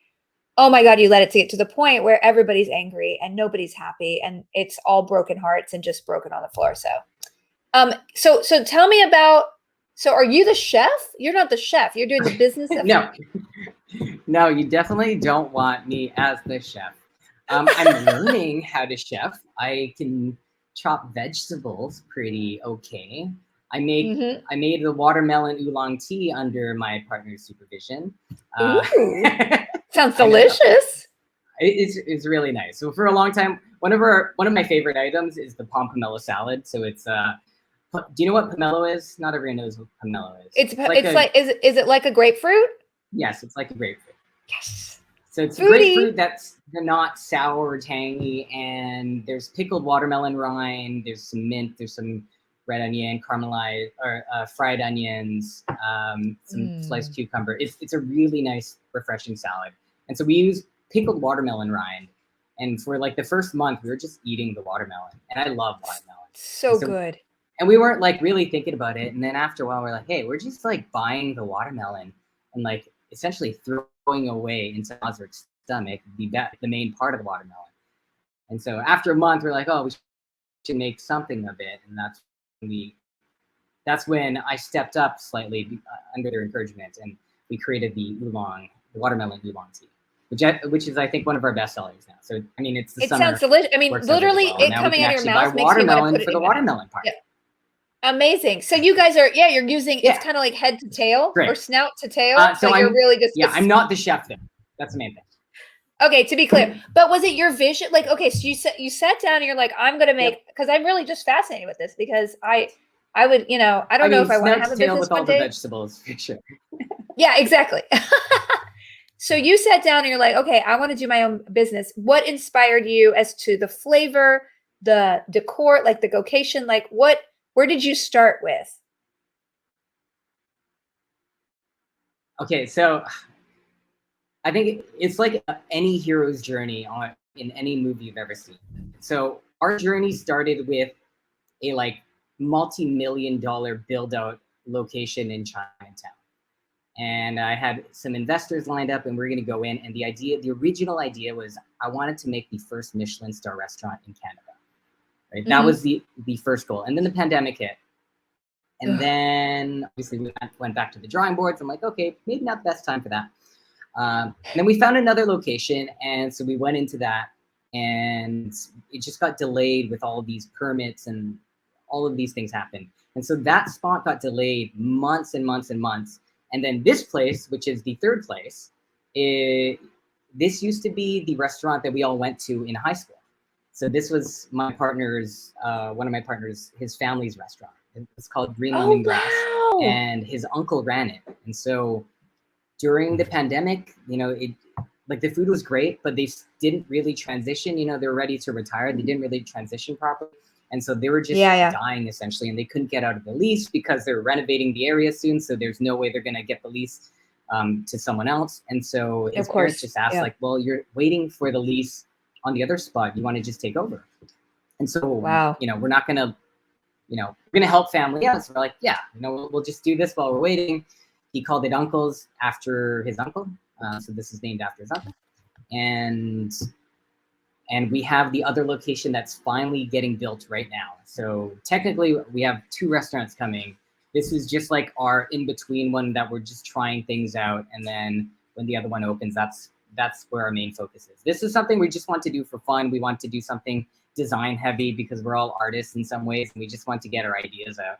oh my God, you let it get to the point where everybody's angry and nobody's happy and it's all broken hearts and just broken on the floor. So tell me about. So are you the chef? You're not the chef. You're doing the business of No, you definitely don't want me as the chef. I'm learning how to chef. I can chop vegetables pretty okay. I made the watermelon oolong tea under my partner's supervision. Ooh, sounds delicious. It's really nice. So for a long time, one of my favorite items is the pomelo salad. So it's do you know what pomelo is? Not everyone knows what pomelo is. Is it like a grapefruit? Yes, it's like a grapefruit. Yes. So it's a grapefruit that's not sour or tangy, and there's pickled watermelon rind, there's some mint, there's some red onion, caramelized or fried onions, some sliced cucumber. It's a really nice, refreshing salad. And so we use pickled watermelon rind, and for like the first month, we were just eating the watermelon, and I love watermelon. So good. And we weren't like really thinking about it. And then after a while, we're like, hey, we're just like buying the watermelon and like essentially throwing away into Osric's stomach the main part of the watermelon. And so after a month, we're like, oh, we should make something of it. And that's when I stepped up slightly under their encouragement, and we created the watermelon oolong tea, which is I think one of our best sellers now. So I mean, it sounds delicious. I mean, literally, it coming out of your mouth makes me want to put it for the watermelon part. Yeah. Amazing. So you guys are, you're using, it's kind of like head to tail or snout to tail. So you're really just. Yeah, I'm not the chef though. That's the main thing. Okay, to be clear, but was it your vision? Like, okay, so you sat down and you're like, I'm going to make, because I'm really just fascinated with this, because I would, I don't know if I want to have a business with one all day. The vegetables, for sure. Yeah, exactly. So you sat down and you're like, okay, I want to do my own business. What inspired you as to the flavor, the decor, like the location, like where did you start with? Okay, so I think it's like any hero's journey in any movie you've ever seen. So our journey started with a like multi-million-dollar build-out location in Chinatown. And I had some investors lined up, and we're going to go in. And the original idea was I wanted to make the first Michelin star restaurant in Canada. Right, that was the first goal. And then the pandemic hit. And then obviously we went back to the drawing boards. I'm like, okay, maybe not the best time for that. And then we found another location. And so we went into that, and it just got delayed with all of these permits, and all of these things happened. And so that spot got delayed months and months and months. And then this place, which is the third place, this used to be the restaurant that we all went to in high school. So this was my partner's, one of my partners, his family's restaurant. It's called Green Lemongrass, and his uncle ran it. And so during the pandemic, like the food was great, but they didn't really transition. They were ready to retire. They didn't really transition properly. And so they were just dying essentially, and they couldn't get out of the lease because they're renovating the area soon. So there's no way they're going to get the lease to someone else. And so his parents just asked like, well, you're waiting for the lease on the other spot. You want to just take over? And so, we're not going to, we're going to help family out. So we're like, we'll just do this while we're waiting. He called it Uncle's after his uncle. So this is named after his uncle. And we have the other location that's finally getting built right now. So technically we have 2 restaurants coming. This is just like our in-between one that we're just trying things out. And then when the other one opens, that's where our main focus is. This is something we just want to do for fun. We want to do something design heavy because we're all artists in some ways, and we just want to get our ideas out.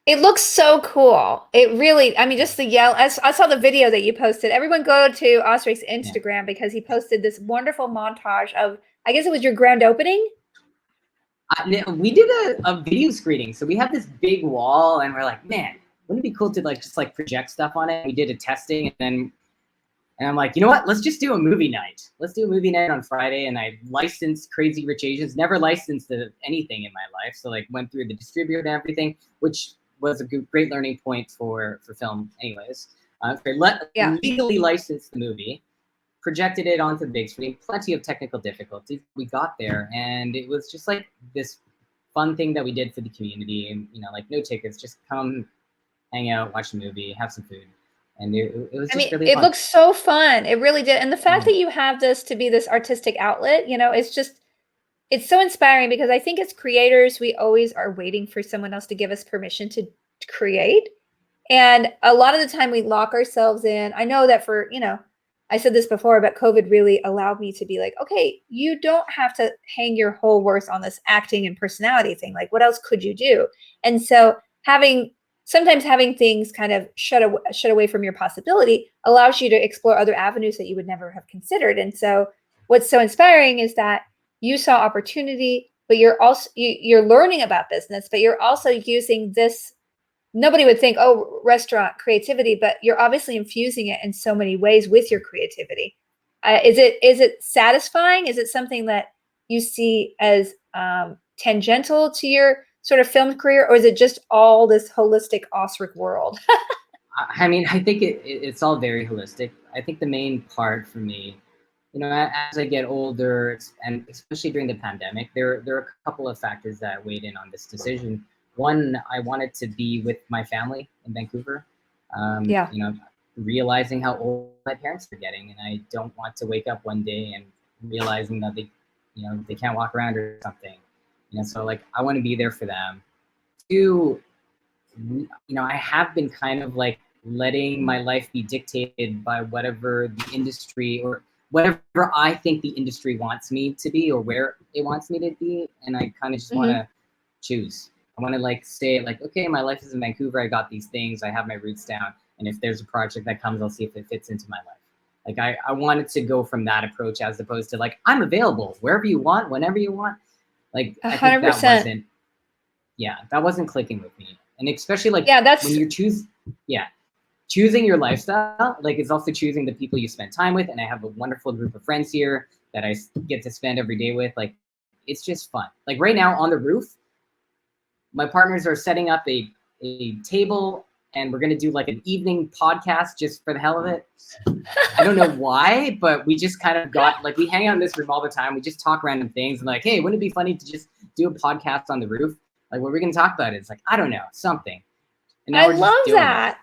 It looks so cool. It really, just the yell. I saw the video that you posted. Everyone go to Osric's Instagram because he posted this wonderful montage of, I guess it was your grand opening. We did a video screening. So we have this big wall, and we're like, man, wouldn't it be cool to just project stuff on it? We did a testing, and And I'm like, you know what? Let's just do a movie night. Let's do a movie night on Friday. And I licensed Crazy Rich Asians. Never licensed anything in my life. So like went through the distributor and everything, which was a great learning point for film anyways. Legally licensed the movie, projected it onto the big screen, plenty of technical difficulties. We got there and it was just like this fun thing that we did for the community. And, you know, like no tickets, just come hang out, watch a movie, have some food. And it was just really it fun. looks so fun. It really did. And the fact that you have this to be this artistic outlet, you know, it's so inspiring because I think as creators, we always are waiting for someone else to give us permission to create. And a lot of the time we lock ourselves in. I know that for, you know, I said this before, but COVID really allowed me to be like, okay, you don't have to hang your whole worth on this acting and personality thing. Like, what else could you do? And so sometimes having things kind of shut away from your possibility allows you to explore other avenues that you would never have considered. And so what's so inspiring is that you saw opportunity, but you're learning about business, but you're also using this. Nobody would think, oh, restaurant creativity, but you're obviously infusing it in so many ways with your creativity. Is it satisfying? Is it something that you see as tangential to your sort of film career, or is it just all this holistic Osric world? I mean, I think it's all very holistic. I think the main part for me, you know, as I get older, and especially during the pandemic, there are a couple of factors that weighed in on this decision. One, I wanted to be with my family in Vancouver. You know, realizing how old my parents are getting, and I don't want to wake up one day and realizing that they can't walk around or something. You know, so like I want to be there for them. Two, you know, I have been kind of like letting my life be dictated by whatever the industry or whatever I think the industry wants me to be or where it wants me to be, and I kind of just want to choose. I want to like say like, okay, my life is in Vancouver. I got these things. I have my roots down, and if there's a project that comes, I'll see if it fits into my life. Like I wanted to go from that approach as opposed to like I'm available wherever you want, whenever you want. Like 100%. I think that wasn't clicking with me. And especially like when you choosing your lifestyle, like it's also choosing the people you spend time with. And I have a wonderful group of friends here that I get to spend every day with. Like it's just fun. Like right now on the roof, my partners are setting up a table and we're going to do like an evening podcast just for the hell of it. I don't know why, but we just kind of got like, we hang out in this room all the time. We just talk random things and like, hey, wouldn't it be funny to just do a podcast on the roof? Like, what are we going to talk about? It's like, I don't know, something. And I love that.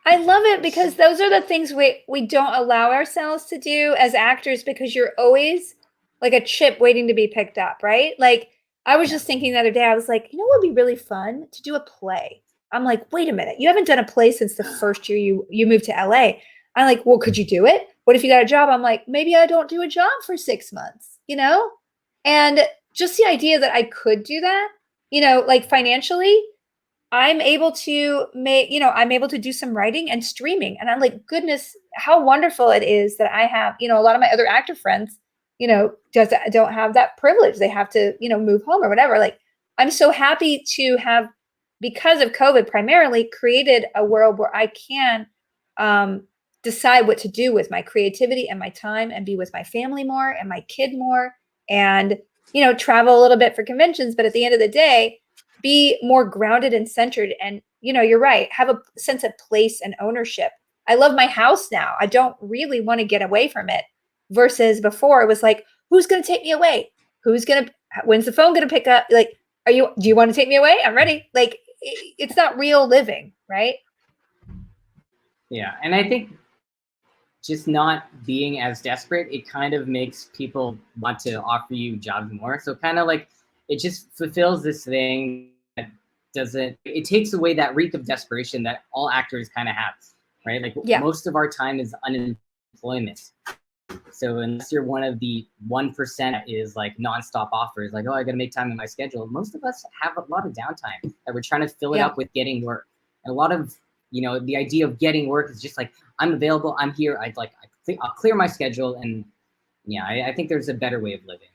I love it because those are the things we don't allow ourselves to do as actors because you're always like a chip waiting to be picked up, right? Like, I was just thinking the other day, I was like, you know what would be really fun? To do a play. I'm like, wait a minute, you haven't done a play since the first year you moved to LA. I'm like, well, could you do it? What if you got a job? I'm like, maybe I don't do a job for 6 months, you know? And just the idea that I could do that, you know, like financially, I'm able to I'm able to do some writing and streaming. And I'm like, goodness, how wonderful it is that I have, you know, a lot of my other actor friends, you know, don't have that privilege. They have to, you know, move home or whatever. Like, I'm so happy to have, because of COVID primarily, created a world where I can decide what to do with my creativity and my time and be with my family more and my kid more and, you know, travel a little bit for conventions. But at the end of the day, be more grounded and centered. And, you know, you're right. Have a sense of place and ownership. I love my house now. I don't really want to get away from it versus before it was like, who's going to take me away? When's the phone going to pick up? Like, do you want to take me away? I'm ready. Like, it's not real living, right? Yeah. And I think just not being as desperate, it kind of makes people want to offer you jobs more. So kind of like, it just fulfills this thing that it takes away that reek of desperation that all actors kind of have, right? Like most of our time is unemployment. So unless you're one of the 1% that is like nonstop offers, like, oh, I got to make time in my schedule. Most of us have a lot of downtime that we're trying to fill it up with getting work. And a lot of, you know, the idea of getting work is just like, I'm available, I'm here. I'll clear my schedule. And yeah, I think there's a better way of living.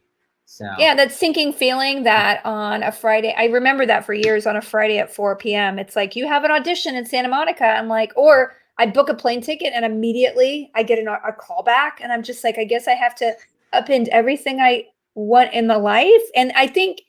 So yeah, that sinking feeling that on a Friday, I remember that for years on a Friday at 4 p.m. It's like, you have an audition in Santa Monica. I'm like, or I book a plane ticket and immediately I get a call back, and I'm just like, I guess I have to upend everything I want in the life. And I think,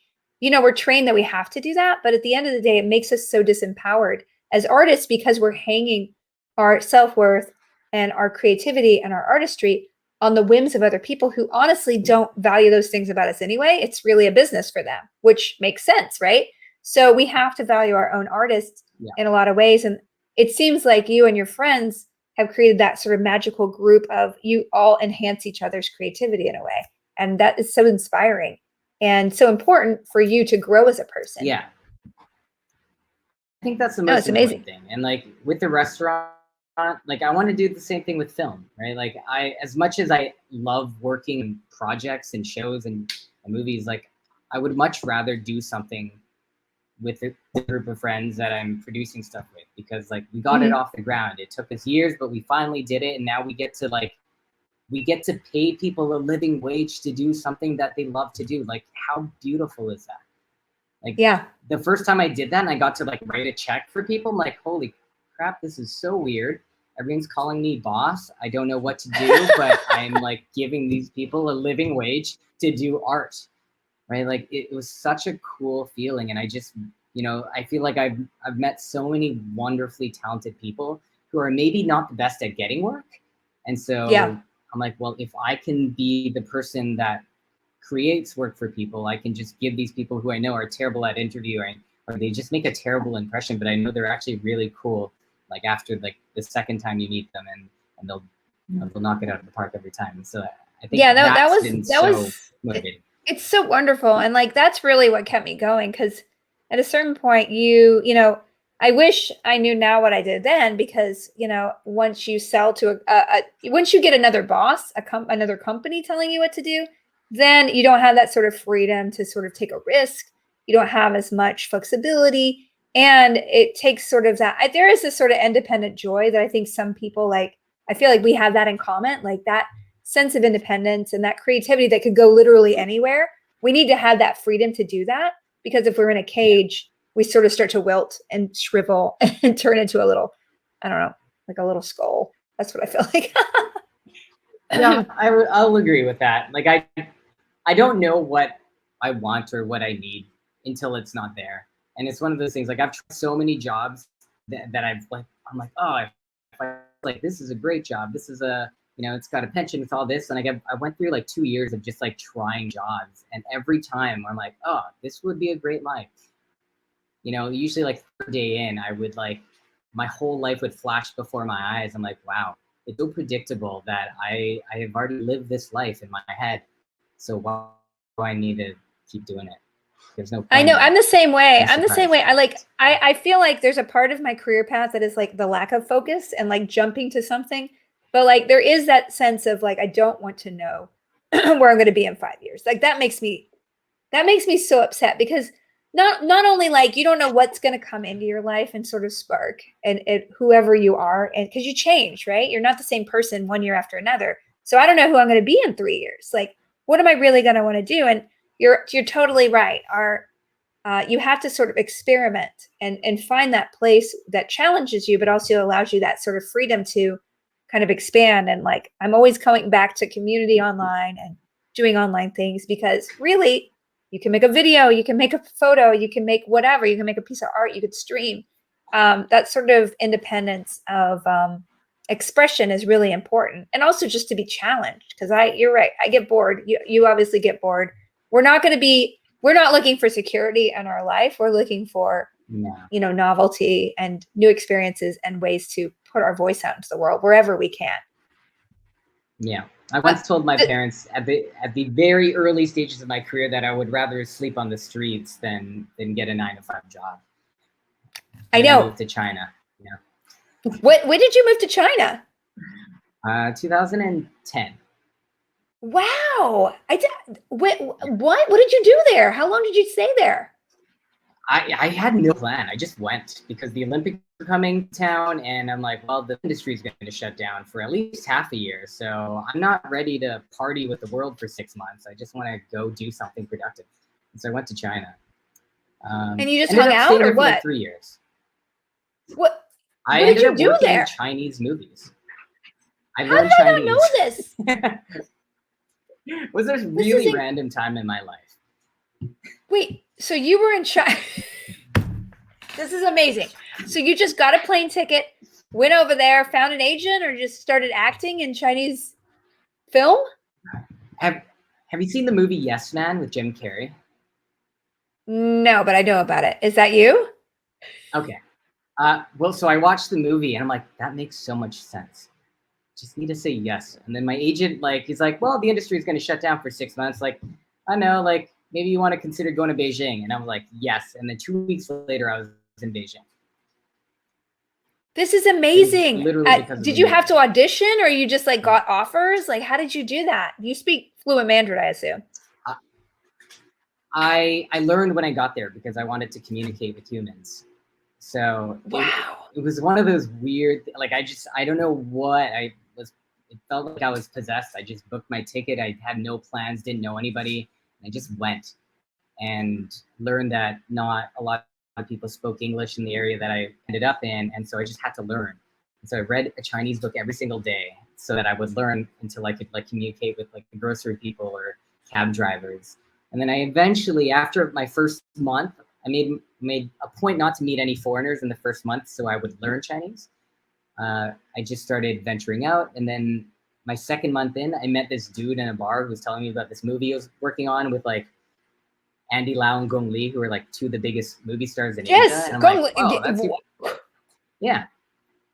we're trained that we have to do that, but at the end of the day, it makes us so disempowered as artists because we're hanging our self-worth and our creativity and our artistry on the whims of other people who honestly don't value those things about us anyway. It's really a business for them, which makes sense, right? So we have to value our own artists in a lot of ways. And it seems like you and your friends have created that sort of magical group of you all enhance each other's creativity in a way. And that is so inspiring and so important for you to grow as a person. Yeah. I think that's the most important thing. And like with the restaurant, like I want to do the same thing with film, right? Like as much as I love working in projects and shows and movies, like I would much rather do something with the group of friends that I'm producing stuff with, because like we got it off the ground. It took us years, but we finally did it. And now we get to pay people a living wage to do something that they love to do. Like how beautiful is that? Like the first time I did that and I got to like write a check for people, I'm like, holy crap, this is so weird. Everyone's calling me boss. I don't know what to do, but I'm like giving these people a living wage to do art, right? Like it was such a cool feeling. And I just, I feel like I've met so many wonderfully talented people who are maybe not the best at getting work. And so I'm like, well, if I can be the person that creates work for people, I can just give these people who I know are terrible at interviewing, or they just make a terrible impression, but I know they're actually really cool. Like after like the second time you meet them, and they'll knock it out of the park every time. And so I think that was motivating. It's so wonderful, and like that's really what kept me going, because at a certain point, I wish I knew now what I did then, because once you sell to once you get another boss, another company telling you what to do, then you don't have that sort of freedom to sort of take a risk. You don't have as much flexibility. And it takes sort of that, there is this sort of independent joy that I think some people like, I feel like we have that in common, like that sense of independence and that creativity that could go literally anywhere. We need to have that freedom to do that, because if we're in a cage, we sort of start to wilt and shrivel and turn into a little, I don't know, like a little skull. That's what I feel like. Yeah, I'll agree with that. Like I don't know what I want or what I need until it's not there. And it's one of those things, like I've tried so many jobs that I'm like, oh, like this is a great job. This is it's got a pension, it's all this. And I went through like 2 years of just like trying jobs. And every time I'm like, oh, this would be a great life. Usually like third day in, I would like, my whole life would flash before my eyes. I'm like, wow, it's so predictable that I have already lived this life in my head. So why do I need to keep doing it? There's no point. I know, I'm the same way. I feel like there's a part of my career path that is like the lack of focus and like jumping to something. But like there is that sense of like, I don't want to know where I'm going to be in 5 years. Like that makes me so upset, because not only like you don't know what's going to come into your life and sort of spark and whoever you are, and because you change, right? You're not the same person 1 year after another. So I don't know who I'm going to be in 3 years. Like, what am I really going to want to do? And you're totally right. You have to sort of experiment and find that place that challenges you, but also allows you that sort of freedom to kind of expand. And like, I'm always coming back to community online and doing online things, because really you can make a video, you can make a photo, you can make whatever, you can make a piece of art, you could stream. That sort of independence of expression is really important. And also just to be challenged, because you're right, I get bored. You obviously get bored. We're not looking for security in our life. We're looking for, novelty and new experiences and ways to put our voice out into the world wherever we can. Yeah. I once told my parents at the very early stages of my career that I would rather sleep on the streets than get a 9-to-5 job. I know. I moved to China. Yeah. When did you move to China? 2010. Wow. What did you do there? How long did you stay there? I had no plan. I just went because the Olympics were coming to town, and I'm like, well, the industry is going to shut down for at least half a year. So I'm not ready to party with the world for 6 months. I just want to go do something productive. And so I went to China. And you just hung out, or what? For like 3 years. What? I What did ended you up do working there? in Chinese movies. I How learned did I not know Chinese. this? It was a This really isn't- random time in my life. Wait, so you were in China? This is amazing. So you just got a plane ticket, went over there, found an agent, or just started acting in Chinese film? Have you seen the movie Yes Man with Jim Carrey? No, but I know about it. Is that you? Okay. Well, so I watched the movie and I'm like, that makes so much sense. Just need to say yes. And then my agent, like, he's like, well, the industry is going to shut down for 6 months. Like, I know, like, maybe you want to consider going to Beijing. And I was like, yes. And then 2 weeks later, I was in Beijing. This is amazing. Literally because of did the you movie. have to audition, or you just like got offers? Like, how did you do that? You speak fluent Mandarin, I assume. I learned when I got there because I wanted to communicate with humans. So Wow. it was one of those weird, like, I don't know what I was, it felt like I was possessed. I just booked my ticket. I had no plans, didn't know anybody. And I just went and learned that not a lot of people spoke English in the area that I ended up in. And so I just had to learn. And so I read a Chinese book every single day so that I would learn until I could like communicate with like the grocery people or cab drivers. And then I eventually, after my first month, I made a point not to meet any foreigners in the first month, so I would learn Chinese. I just started venturing out, and then my second month in, I met this dude in a bar who was telling me about this movie he was working on with like Andy Lau and Gong Li, who are like two of the biggest movie stars in Asia. Yes, And I'm Gong like, Li- oh, that's yeah.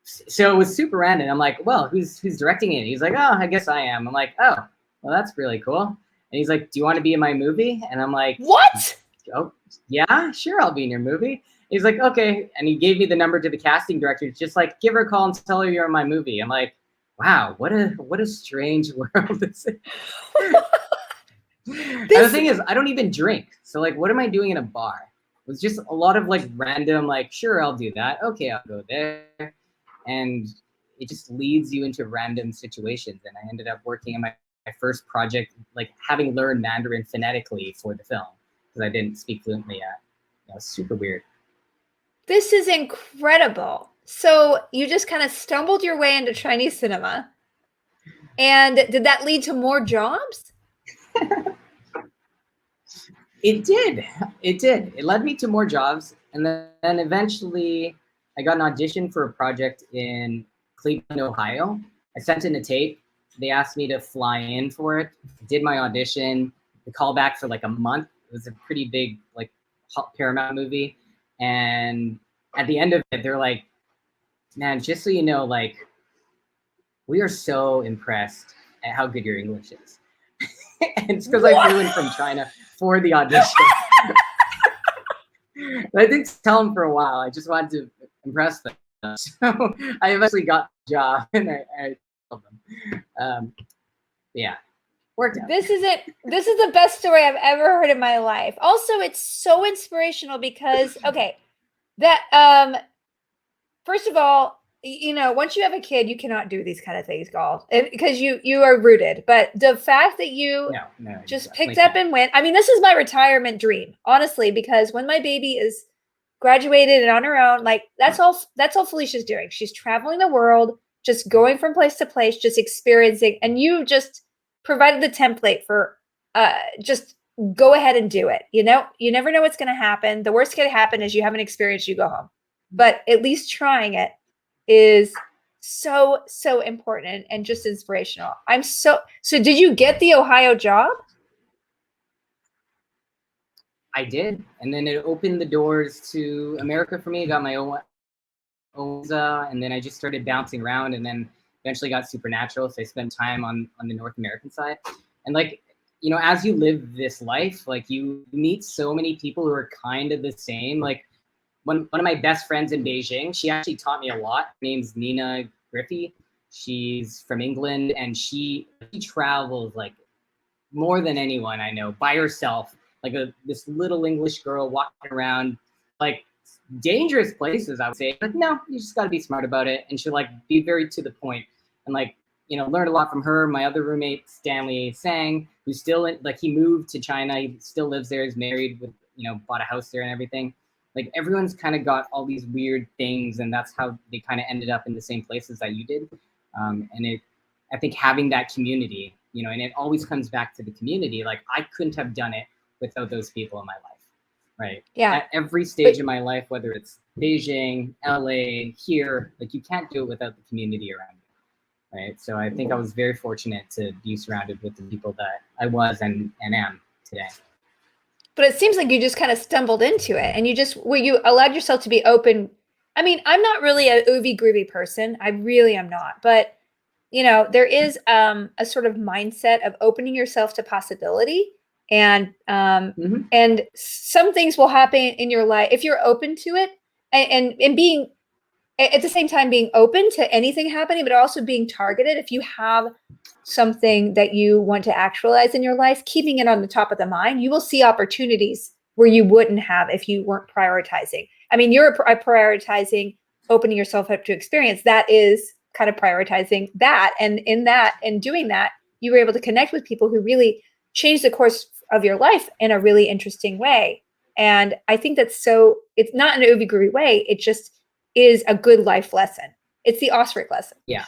So it was super random. I'm like, well, who's directing it? He's like, oh, I guess I am. I'm like, oh, well, that's really cool. And he's like, do you want to be in my movie? And I'm like, What? oh, yeah, sure, I'll be in your movie. He's like, okay. And he gave me the number to the casting director. Just like, give her a call and tell her you're in my movie. I'm like, wow, what a strange world this is. And the thing is, I don't even drink. So like, what am I doing in a bar? It was just a lot of like random, like, sure, I'll do that. Okay, I'll go there. And it just leads you into random situations. And I ended up working on my first project, like having learned Mandarin phonetically for the film because I didn't speak fluently yet. It was super weird. This is incredible. So you just kind of stumbled your way into Chinese cinema. And did that lead to more jobs? It did. It did. It led me to more jobs. And then eventually I got an audition for a project in Cleveland, Ohio. I sent in a tape. They asked me to fly in for it. Did my audition. The callback for like a month. It was a pretty big like Paramount movie. And at the end of it, they're like, man, just so you know, like, we are so impressed at how good your English is. And it's because I flew in from China for the audition. But I didn't tell them for a while. I just wanted to impress them. So I eventually got the job and I told them. Yeah, worked out. This is it. This is the best story I've ever heard in my life. Also, it's so inspirational because, okay, that first of all, you know, once you have a kid, you cannot do these kind of things, Galt, because you are rooted. But the fact that you just picked up and went, I mean, this is my retirement dream, honestly, because when my baby is graduated and on her own, like that's all Felicia's doing. She's traveling the world, just going from place to place, just experiencing, and you just provided the template for just go ahead and do it. You know, you never know what's going to happen. The worst can happen is you have an experience, you go home. But at least trying it is so important and just inspirational. So did you get the Ohio job? I did. And then it opened the doors to America for me. I got my own visa, and then I just started bouncing around, and then eventually got Supernatural. So I spent time on the North American side. And like, you know, as you live this life, like you meet so many people who are kind of the same. Like one of my best friends in Beijing, she actually taught me a lot. Her name's Nina Griffey. She's from England, and she travels like more than anyone I know by herself. Like this little English girl walking around like dangerous places, I would say. But no, you just got to be smart about it. And she'll like be very to the point and like, you know, learned a lot from her. My other roommate, Stanley Sang, who's still in, like, he moved to China. He still lives there. He's married with, you know, bought a house there and everything. like everyone's kind of got all these weird things, and that's how they kind of ended up in the same places that you did. And I think having that community, you know, and it always comes back to the community. Like I couldn't have done it without those people in my life, right? Yeah. At every stage of my life, whether it's Beijing, LA, here, like you can't do it without the community around you, right? So I think I was very fortunate to be surrounded with the people that I was and am today. But it seems like you just kind of stumbled into it, and you allowed yourself to be open. I mean, I'm not really a oovy groovy person. I really am not. But, you know, there is a sort of mindset of opening yourself to possibility, and and some things will happen in your life if you're open to it, and being at the same time being open to anything happening, but also being targeted. If you have something that you want to actualize in your life, keeping it on the top of the mind, you will see opportunities where you wouldn't have if you weren't prioritizing. I mean, you're prioritizing opening yourself up to experience. That is kind of prioritizing that. And in that, and doing that, you were able to connect with people who really changed the course of your life in a really interesting way. And I think that's so, it's not an oovy groovy way. It just is a good life lesson. It's the Osric lesson. Yeah.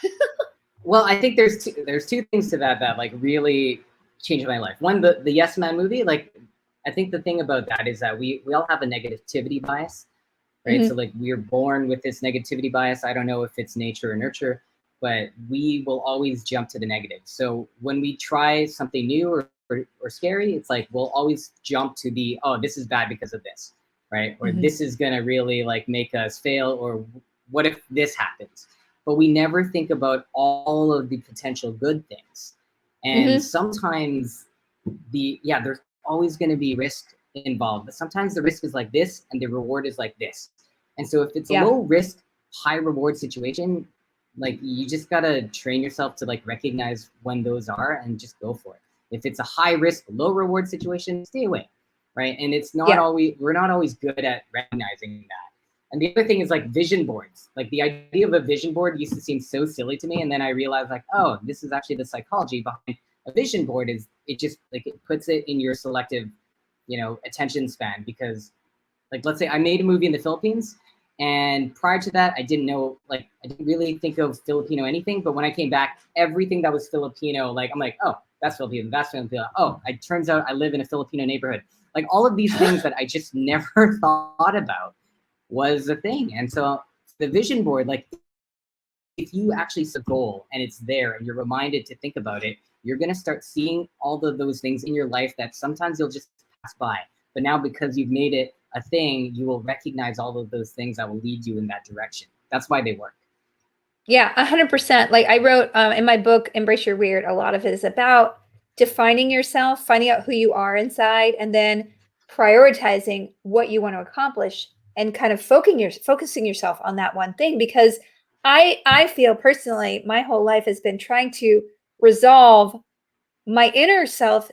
Well, I think there's two things to that like really changed my life. One, the Yes Man movie. Like, I think the thing about that is that we all have a negativity bias, right? So like we're born with this negativity bias. I don't know if it's nature or nurture, but we will always jump to the negative. So when we try something new or scary, it's like we'll always jump to the, oh, this is bad because of this, right? Or this is gonna really like make us fail, or what if this happens? But we never think about all of the potential good things. And sometimes there's always going to be risk involved, but sometimes the risk is like this and the reward is like this. And so if it's a low risk, high reward situation, like you just got to train yourself to like recognize when those are and just go for it. If it's a high risk, low reward situation, stay away, right? And it's not always, we're not always good at recognizing that. And the other thing is like vision boards. Like the idea of a vision board used to seem so silly to me. And then I realized like, oh, this is actually the psychology behind a vision board. Is it just like it puts it in your selective, you know, attention span. Because like, let's say I made a movie in the Philippines, and prior to that, I didn't know, like, I didn't really think of Filipino anything. But when I came back, everything that was Filipino, like, I'm like, oh, that's Filipino, that's Filipino. Oh, it turns out I live in a Filipino neighborhood. Like all of these things that I just never thought about was a thing. And so the vision board, like if you actually set a goal and it's there and you're reminded to think about it, you're going to start seeing all of those things in your life that sometimes you'll just pass by. But now because you've made it a thing, you will recognize all of those things that will lead you in that direction. That's why they work. Yeah, 100%. Like I wrote in my book, Embrace Your Weird, a lot of it is about defining yourself, finding out who you are inside, and then prioritizing what you want to accomplish and kind of focusing yourself on that one thing. Because I feel personally, my whole life has been trying to resolve my inner self,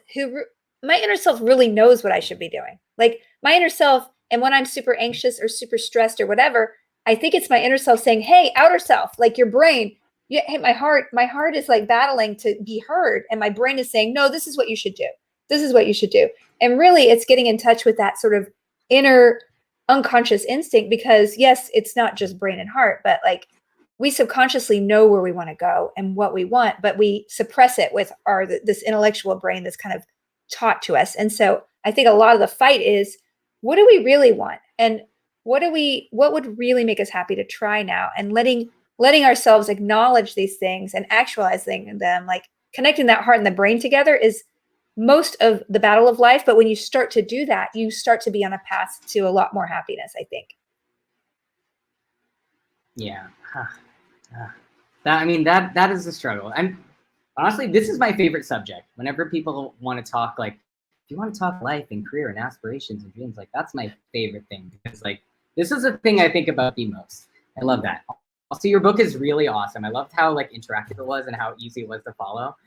my inner self really knows what I should be doing. Like my inner self, and when I'm super anxious or super stressed or whatever, I think it's my inner self saying, hey, outer self, like your brain, hey, my heart is like battling to be heard. And my brain is saying, no, this is what you should do. This is what you should do. And really it's getting in touch with that sort of inner unconscious instinct, because yes, it's not just brain and heart, but like we subconsciously know where we want to go and what we want, but we suppress it with this intellectual brain that's kind of taught to us. And so I think a lot of the fight is, what do we really want? And what would really make us happy to try now? And letting ourselves acknowledge these things and actualizing them, like connecting that heart and the brain together, is most of the battle of life. But when you start to do that, you start to be on a path to a lot more happiness, I think. Yeah. That is a struggle. And honestly, this is my favorite subject. Whenever people want to talk, like, if you want to talk life and career and aspirations and dreams, like that's my favorite thing, because like this is the thing I think about the most. I love that. Also, your book is really awesome. I loved how like interactive it was and how easy it was to follow.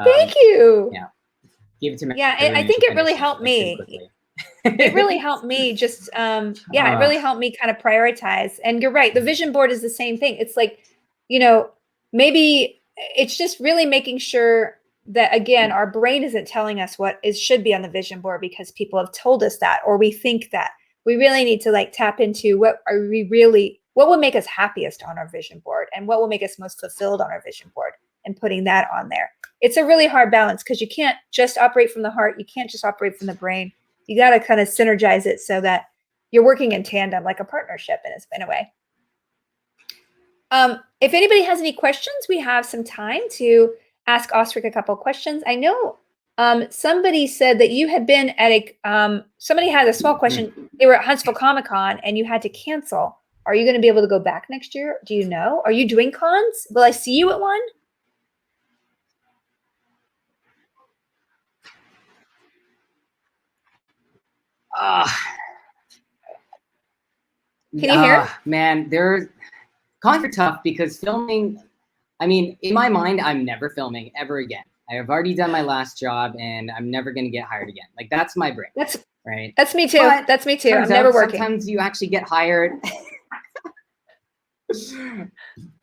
Thank you. Yeah. Give it to me. Yeah, I think it really helped me. It really helped me just, it really helped me kind of prioritize. And you're right. The vision board is the same thing. It's like, you know, maybe it's just really making sure that, again, our brain isn't telling us what should be on the vision board because people have told us that, or we think that. we really need to like tap into what will make us happiest on our vision board and what will make us most fulfilled on our vision board, and putting that on there. It's a really hard balance because you can't just operate from the heart. You can't just operate from the brain. You got to kind of synergize it so that you're working in tandem, like a partnership in a way. If anybody has any questions, we have some time to ask Osric a couple questions. I know somebody said that you had been at somebody had a small question. They were at Huntsville Comic Con and you had to cancel. Are you going to be able to go back next year? Do you know? Are you doing cons? Will I see you at one? Can you hear? Man, cons are tough because filming, I mean, in my mind, I'm never filming ever again. I have already done my last job and I'm never going to get hired again. Like, that's my brain. Right. That's me too. But that's me too. I'm never working. Sometimes you actually get hired.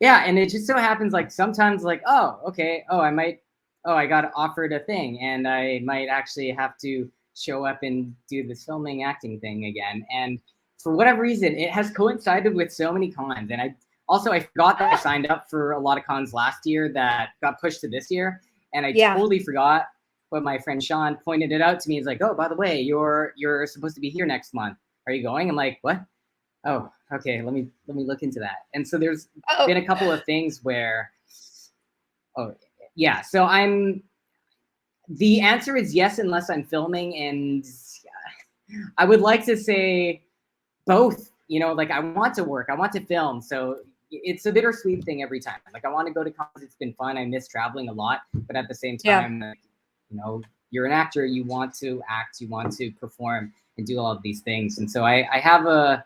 Yeah. And it just so happens like sometimes like, oh, okay. I got offered a thing and I might actually have to show up and do this filming acting thing again. And for whatever reason, it has coincided with so many cons. And I forgot that I signed up for a lot of cons last year that got pushed to this year. And I totally forgot, but my friend Sean pointed it out to me. He's like, oh, by the way, you're supposed to be here next month. Are you going? I'm like, what? Oh, okay. Let me look into that. And so there's been a couple of things where, so the answer is yes, unless I'm filming. And I would like to say both, like I want to work, I want to film. So it's a bittersweet thing every time. Like I want to go to cons, it's been fun. I miss traveling a lot, but at the same time, you're an actor, you want to act, you want to perform and do all of these things. And so I have a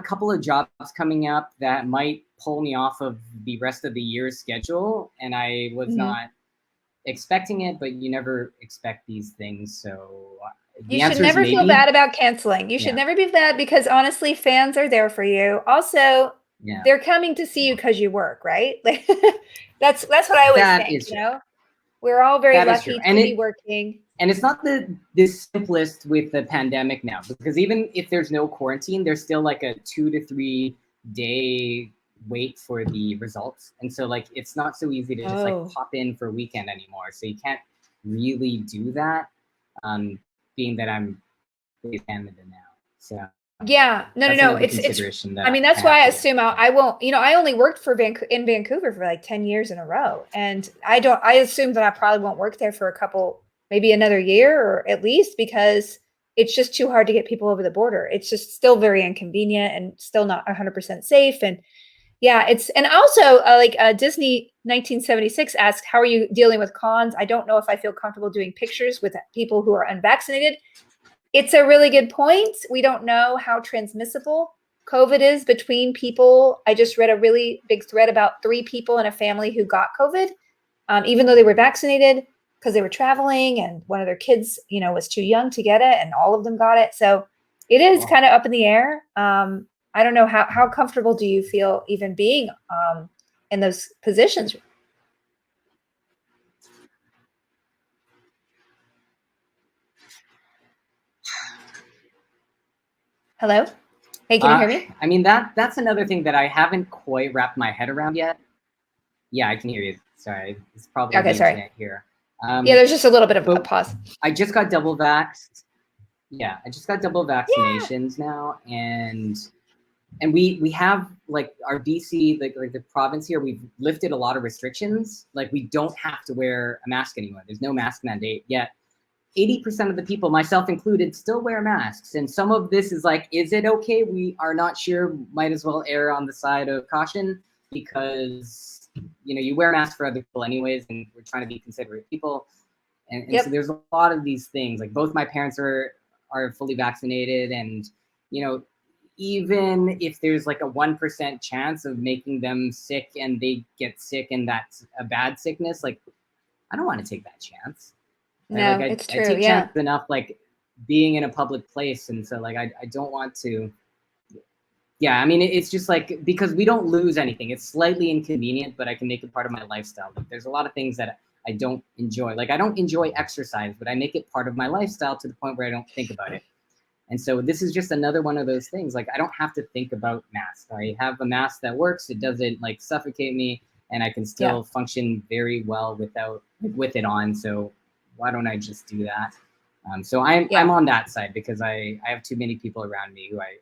couple of jobs coming up that might pull me off of the rest of the year's schedule. And I was not expecting it, but you never expect these things. So you should never feel bad about canceling. You should never be bad because honestly, fans are there for you. Also, they're coming to see you because you work, right? Like that's what I always think. We're all very lucky to be working. And it's not the simplest with the pandemic now, because even if there's no quarantine, there's still like a 2 to 3 day wait for the results. And so like it's not so easy to just like pop in for a weekend anymore. So you can't really do that. Being that I'm in Canada now. So no. It's I mean, that's why I assume I won't, I only worked in Vancouver for like 10 years in a row. And I assume that I probably won't work there for maybe another year or at least, because it's just too hard to get people over the border. It's just still very inconvenient and still not 100% safe. And and also Disney 1976 asked, how are you dealing with cons? I don't know if I feel comfortable doing pictures with people who are unvaccinated. It's a really good point. We don't know how transmissible COVID is between people. I just read a really big thread about 3 people in a family who got COVID, even though they were vaccinated, because they were traveling and one of their kids, was too young to get it and all of them got it. So it is kind of up in the air. I don't know how comfortable do you feel even being in those positions? Hello? Hey, can you hear me? I mean, that's another thing that I haven't quite wrapped my head around yet. Yeah, I can hear you. Sorry, it's probably the internet here. There's just a little bit of a pause. I just got double vaxxed. Yeah, I just got double vaccinations now, and we have like our BC, like the province here, we've lifted a lot of restrictions. Like we don't have to wear a mask anymore. There's no mask mandate yet. 80% of the people, myself included, still wear masks. And some of this is like, is it okay? We are not sure. Might as well err on the side of caution because, you wear masks for other people anyways, and we're trying to be considerate people. And so there's a lot of these things. Like both my parents are fully vaccinated, and, even if there's like a 1% chance of making them sick and they get sick and that's a bad sickness, like I don't want to take that chance. No, like, it's true. I take chances enough, like being in a public place, and so like I don't want to. Yeah, I mean it's just like because we don't lose anything. It's slightly inconvenient, but I can make it part of my lifestyle. Like, there's a lot of things that I don't enjoy. Like I don't enjoy exercise, but I make it part of my lifestyle to the point where I don't think about it. And so this is just another one of those things. Like, I don't have to think about masks. I have a mask that works. It doesn't like suffocate me, and I can still function very well with it on. So why don't I just do that? So I'm on that side because I have too many people around me who I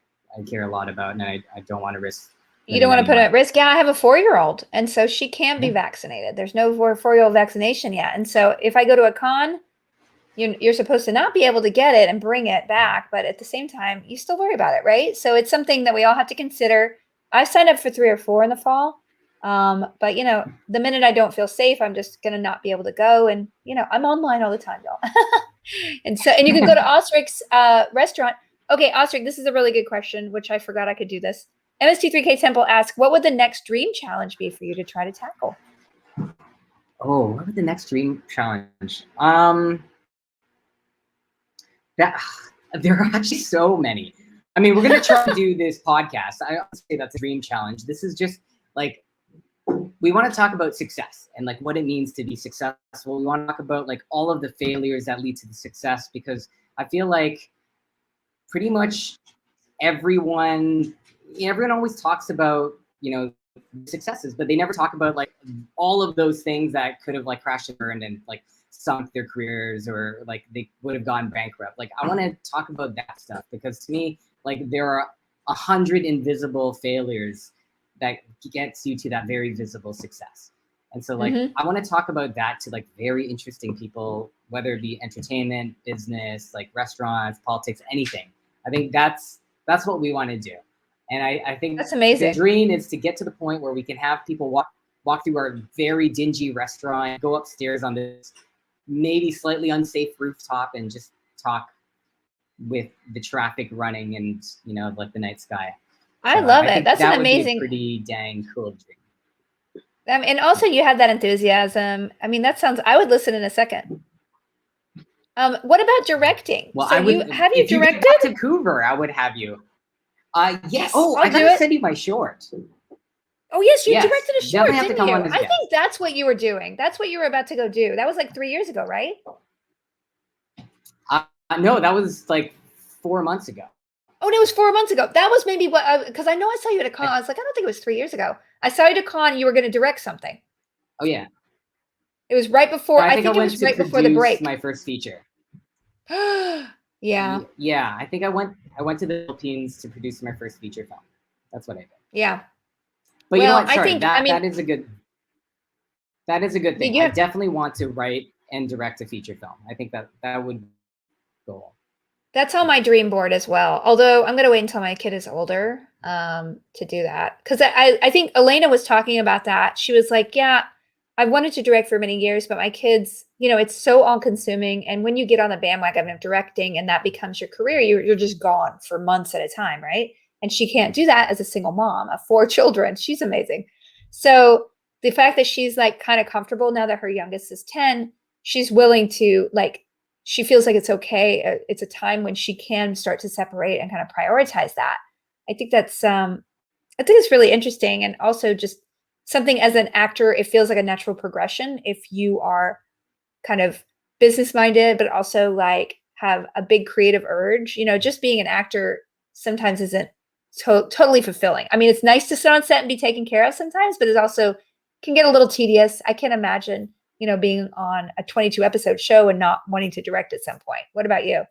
care a lot about, and I don't want to risk. You don't want to put it at risk. Yeah, I have a 4-year-old, and so she can't be vaccinated. There's no 4-year-old vaccination yet. And so if I go to a con, you're supposed to not be able to get it and bring it back, but at the same time, you still worry about it, right? So it's something that we all have to consider. I've signed up for 3 or 4 in the fall, but you know, the minute I don't feel safe, I'm just gonna not be able to go. And you know, I'm online all the time, y'all. and you can go to Osric's restaurant. Okay, Osric, this is a really good question, which I forgot I could do this. MST3K Temple asks, what would the next dream challenge be for you to try to tackle? Oh, what would the next dream challenge? There are actually so many. I mean, we're going to try to do this podcast. I don't say that's a dream challenge. This is just like, we want to talk about success and like what it means to be successful. We want to talk about like all of the failures that lead to the success, because I feel like pretty much everyone always talks about, you know, successes, but they never talk about like all of those things that could have like crashed and burned and like sunk their careers, or like they would have gone bankrupt. Like, I want to talk about that stuff, because to me, like, there are 100 invisible failures that gets you to that very visible success. And so like, I want to talk about that to like very interesting people, whether it be entertainment, business, like restaurants, politics, anything. I think that's what we want to do. And I think that's amazing. The dream is to get to the point where we can have people walk through our very dingy restaurant, go upstairs on this maybe slightly unsafe rooftop, and just talk with the traffic running and, you know, like the night sky. I love it. That's an amazing, pretty dang cool dream. And also you have that enthusiasm. I mean, that sounds, I would listen in a second. What about directing? Well, so have you directed? You get to Vancouver, I would have you. Yes. Oh, I gotta send you my short. Oh yes, you directed a short, didn't you? I think that's what you were doing. That's what you were about to go do. That was like 3 years ago, right? No, that was like 4 months ago. Oh, no, it was 4 months ago. That was maybe what, because I know I saw you at a con. I was like, I don't think it was 3 years ago. I saw you at a con. You were going to direct something. Oh yeah. It was right before. I think it was right before the break. My first feature. Yeah. Yeah, I think I went to the Philippines to produce my first feature film. That's what I did. Yeah. But you know what? Sorry, that is a good thing. Yeah. I definitely want to write and direct a feature film. I think that would go. That's on my dream board as well. Although I'm going to wait until my kid is older to do that. Because I think Alaina was talking about that. She was like, yeah, I wanted to direct for many years, but my kids, you know, it's so all consuming. And when you get on the bandwagon of directing and that becomes your career, you're just gone for months at a time, right? And she can't do that as a single mom of 4 children. She's amazing. So the fact that she's like kind of comfortable now that her youngest is 10, she's willing to like, she feels like it's okay. It's a time when she can start to separate and kind of prioritize that. I think that's, I think it's really interesting. And also just something as an actor, it feels like a natural progression if you are kind of business-minded, but also like have a big creative urge. You know, just being an actor sometimes isn't totally fulfilling. I mean, it's nice to sit on set and be taken care of sometimes, but it also can get a little tedious. I can't imagine, you know, being on a 22 episode show and not wanting to direct at some point. What about you?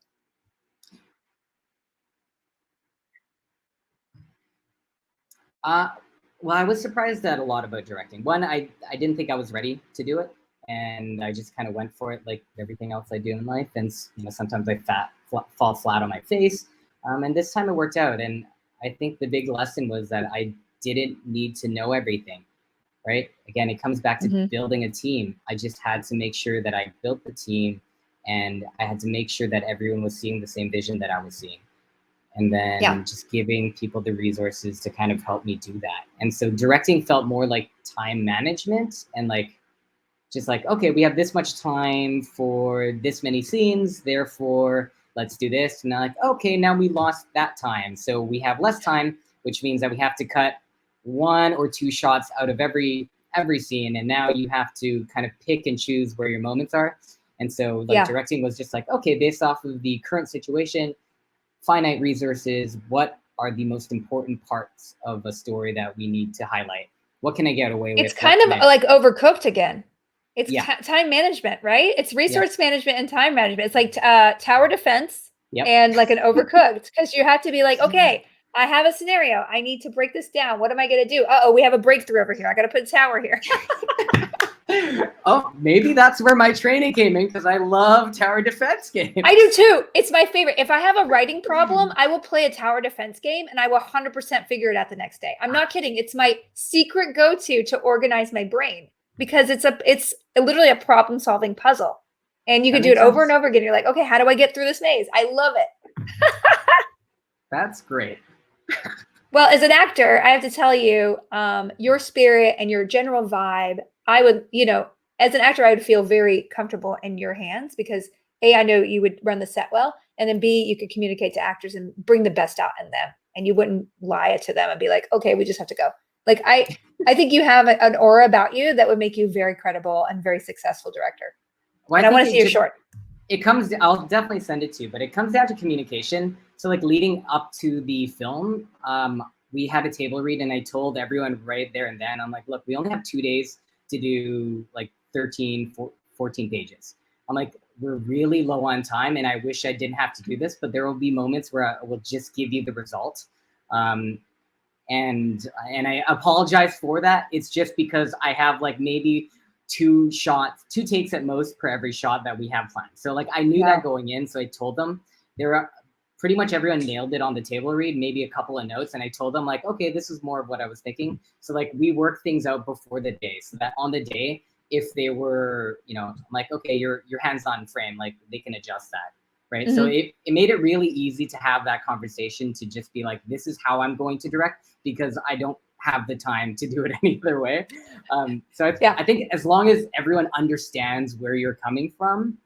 Well, I was surprised at a lot about directing. One, I didn't think I was ready to do it, and I just kind of went for it like everything else I do in life. And you know, sometimes I fall flat on my face. And this time it worked out. And I think the big lesson was that I didn't need to know everything, right? Again, it comes back to building a team. I just had to make sure that I built the team, and I had to make sure that everyone was seeing the same vision that I was seeing. And then just giving people the resources to kind of help me do that. And so directing felt more like time management and like, just like, okay, we have this much time for this many scenes, therefore let's do this. And now like, okay, now we lost that time. So we have less time, which means that we have to cut 1 or 2 shots out of every scene. And now you have to kind of pick and choose where your moments are. And so like directing was just like, okay, based off of the current situation, finite resources, what are the most important parts of a story that we need to highlight? What can I get away with? It's kind of like Overcooked again. It's time management, right? It's resource management and time management. It's like tower defense and like an Overcooked, because you have to be like, okay, I have a scenario. I need to break this down. What am I going to do? Uh-oh, we have a breakthrough over here. I got to put a tower here. Oh, maybe that's where my training came in, because I love tower defense games. I do too. It's my favorite. If I have a writing problem, I will play a tower defense game and I will 100% figure it out the next day. I'm not kidding. It's my secret go-to to organize my brain, because it's literally a problem-solving puzzle. And you can do it over and over again. You're like, okay, how do I get through this maze? I love it. That's great. Well, as an actor, I have to tell you, your spirit and your general vibe, I would, as an actor, I would feel very comfortable in your hands, because A, I know you would run the set well, and then B, you could communicate to actors and bring the best out in them, and you wouldn't lie to them and be like, okay, we just have to go. Like, I think you have an aura about you that would make you very credible and very successful director. Well, and I want to see your short. I'll definitely send it to you, but it comes down to communication. So like leading up to the film, we had a table read, and I told everyone right there and then, I'm like, look, we only have 2 days to do like 13, 14 pages. I'm like, we're really low on time, and I wish I didn't have to do this, but there will be moments where I will just give you the result. And I apologize for that. It's just because I have like maybe 2 takes at most per every shot that we have planned. So like I knew that going in, so I told them. Pretty much everyone nailed it on the table read, maybe a couple of notes. And I told them like, okay, this is more of what I was thinking. So like we worked things out before the day, so that on the day, if they were, I'm like, okay, your hand's not in frame, like they can adjust that, right? Mm-hmm. So it made it really easy to have that conversation, to just be like, this is how I'm going to direct, because I don't have the time to do it any other way. So I think as long as everyone understands where you're coming from,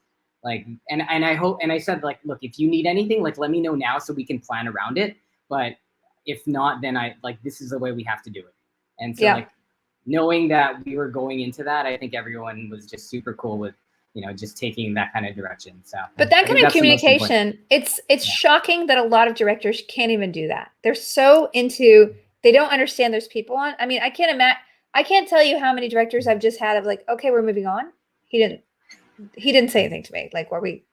like, and I hope, and I said, like, look, if you need anything, like, let me know now so we can plan around it. But if not, then this is the way we have to do it. And so like knowing that we were going into that, I think everyone was just super cool with, just taking that kind of direction. So, but that kind of communication, it's shocking that a lot of directors can't even do that. They're so into, they don't understand there's people on. I mean, I can't tell you how many directors I've just had of like, okay, we're moving on. He didn't say anything to me. Like, are we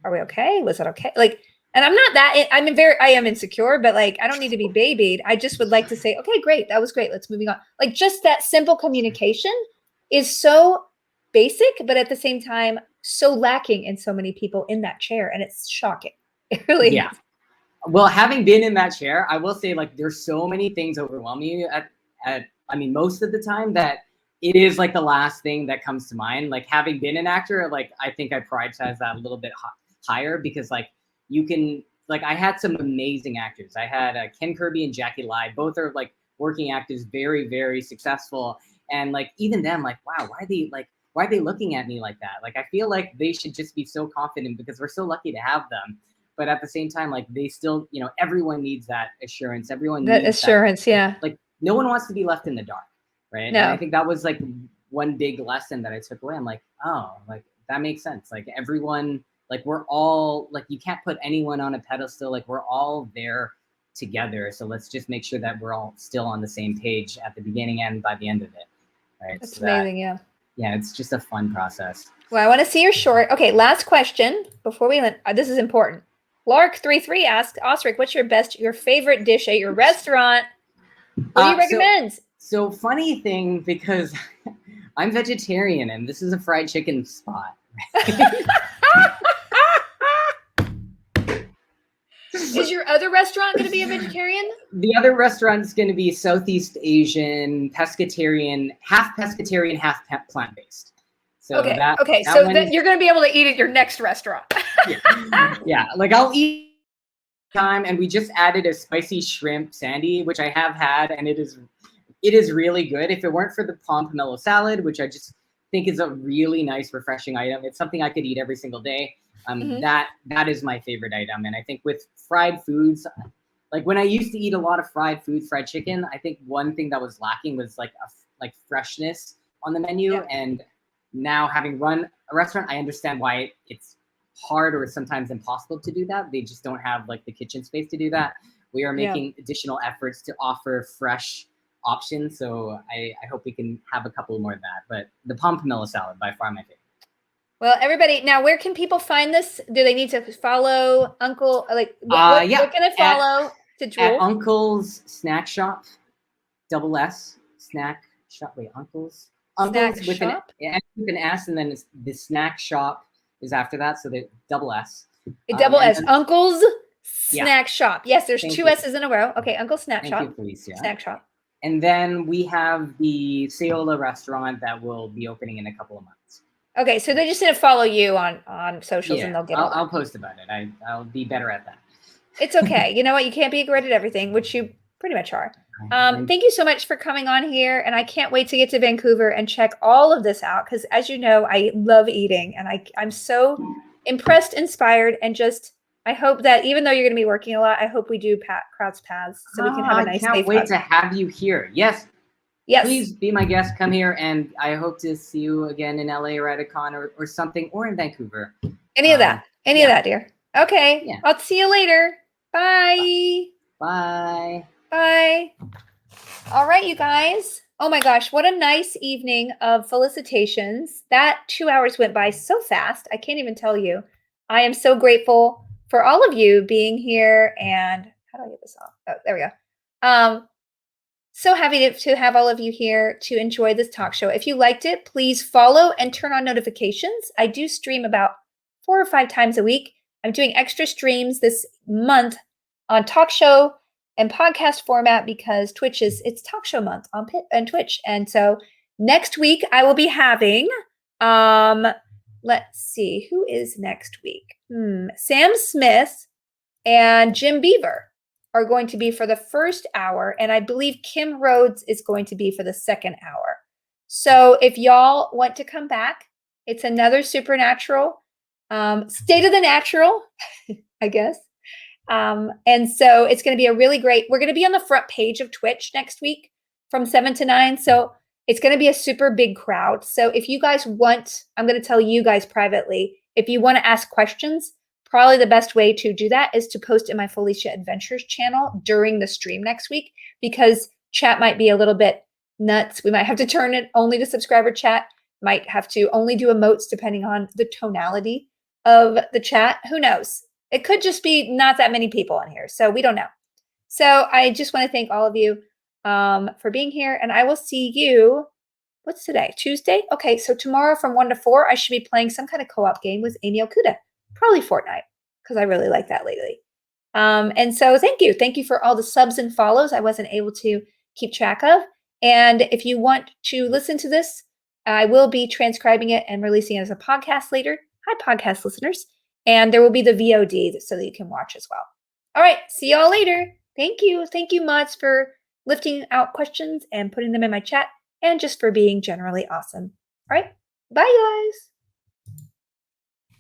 okay? Was it okay? Like, and I'm not that, I am insecure, but like, I don't need to be babied. I just would like to say, okay, great. That was great. Let's moving on. Like, just that simple communication is so basic, but at the same time, so lacking in so many people in that chair. And it's shocking. It really is. Well, having been in that chair, I will say like, there's so many things overwhelming you most of the time, that it is like the last thing that comes to mind. Like having been an actor, like I think I prioritize that a little bit higher, because like you can, like I had some amazing actors. I had Ken Kirby and Jackie Lai. Both are like working actors, very, very successful. And like even them, like, wow, why are they looking at me like that? Like I feel like they should just be so confident, because we're so lucky to have them. But at the same time, like they still, everyone needs that assurance. Everyone needs that assurance. Like no one wants to be left in the dark. Right. No. And I think that was like one big lesson that I took away. I'm like, oh, like that makes sense. Like everyone, like we're all, like you can't put anyone on a pedestal. Like we're all there together. So let's just make sure that we're all still on the same page at the beginning and by the end of it. Right. That's amazing. Yeah, it's just a fun process. Well, I want to see your short. Okay, last question before we end. This is important. Lark33 asks, Osric, what's your favorite dish at your restaurant? What do you recommend? So funny thing, because I'm vegetarian and this is a fried chicken spot. Is your other restaurant going to be a vegetarian? The other restaurant is going to be Southeast Asian, pescatarian, half plant-based. So okay. So then you're going to be able to eat at your next restaurant. Yeah. Like I'll eat time, and we just added a spicy shrimp sandy, which I have had, and it is really good. If it weren't for the palm pomelo salad, which I just think is a really nice, refreshing item, it's something I could eat every single day. That is my favorite item. And I think with fried foods, like when I used to eat a lot of fried chicken, I think one thing that was lacking was like freshness on the menu. Yeah. And now having run a restaurant, I understand why it's hard or sometimes impossible to do that. They just don't have like the kitchen space to do that. We are making additional efforts to offer fresh options. So I hope we can have a couple more of that. But the palm pomelo salad, by far my favorite. Well, everybody, now where can people find this? Do they need to follow Uncle? Like, what can I follow to drool? At Uncle's Snack Shop, double S, Snack Shop. Wait, Uncle's with Shop? with an S, and then the Snack Shop is after that, so the double S. Double S, Uncle's Yeah. Snack Shop. Yes, there's Thank two you. S's in a row. Okay, Uncle's Snack Thank Shop. you, Felicia. Snack Shop. And then we have the Seola restaurant that will be opening in a couple of months. Okay, so they just need to follow you on socials, and they'll get all that. I'll post about it. I'll be better at that. It's okay. You know what? You can't be great at everything, which you pretty much are. Thank you so much for coming on here, and I can't wait to get to Vancouver and check all of this out, because as you know, I love eating, and I'm so impressed, inspired, and just I hope that even though you're going to be working a lot, I hope we do cross paths so we can have a nice. I can't wait to have you here. Yes. Please be my guest. Come here, and I hope to see you again in LA or at a con or something, or in Vancouver. Any of that, dear. Okay. Yeah. I'll see you later. Bye. Bye. Bye. All right, you guys. Oh my gosh, what a nice evening of Felicitations. That 2 hours went by so fast. I can't even tell you. I am so grateful for all of you being here. And how do I get this off? Oh, there we go. So happy to have all of you here to enjoy this talk show. If you liked it, please follow and turn on notifications. I do stream about 4 or 5 times a week. I'm doing extra streams this month on talk show and podcast format because it's talk show month on Twitch. And so next week I will be having, let's see, who is next week? Sam Smith and Jim Beaver are going to be for the first hour. And I believe Kim Rhodes is going to be for the second hour. So if y'all want to come back, it's another supernatural, state of the natural, I guess. And so it's going to be a really great, we're going to be on the front page of Twitch next week from 7 to 9. So it's going to be a super big crowd. So if you guys want, I'm going to tell you guys privately, if you want to ask questions, probably the best way to do that is to post in my Felicia Adventures channel during the stream next week, because chat might be a little bit nuts. We might have to turn it only to subscriber chat, might have to only do emotes depending on the tonality of the chat. Who knows? It could just be not that many people on here. So we don't know. So I just want to thank all of you for being here. And I will see you, what's today? Tuesday? Okay, so tomorrow from 1 to 4, I should be playing some kind of co-op game with Amy Okuda. Probably Fortnite, because I really like that lately. And so thank you. Thank you for all the subs and follows I wasn't able to keep track of. And if you want to listen to this, I will be transcribing it and releasing it as a podcast later. Hi, podcast listeners. And there will be the VOD so that you can watch as well. All right. See y'all later. Thank you. Thank you, mods, for lifting out questions and putting them in my chat, and just for being generally awesome. All right. Bye, guys.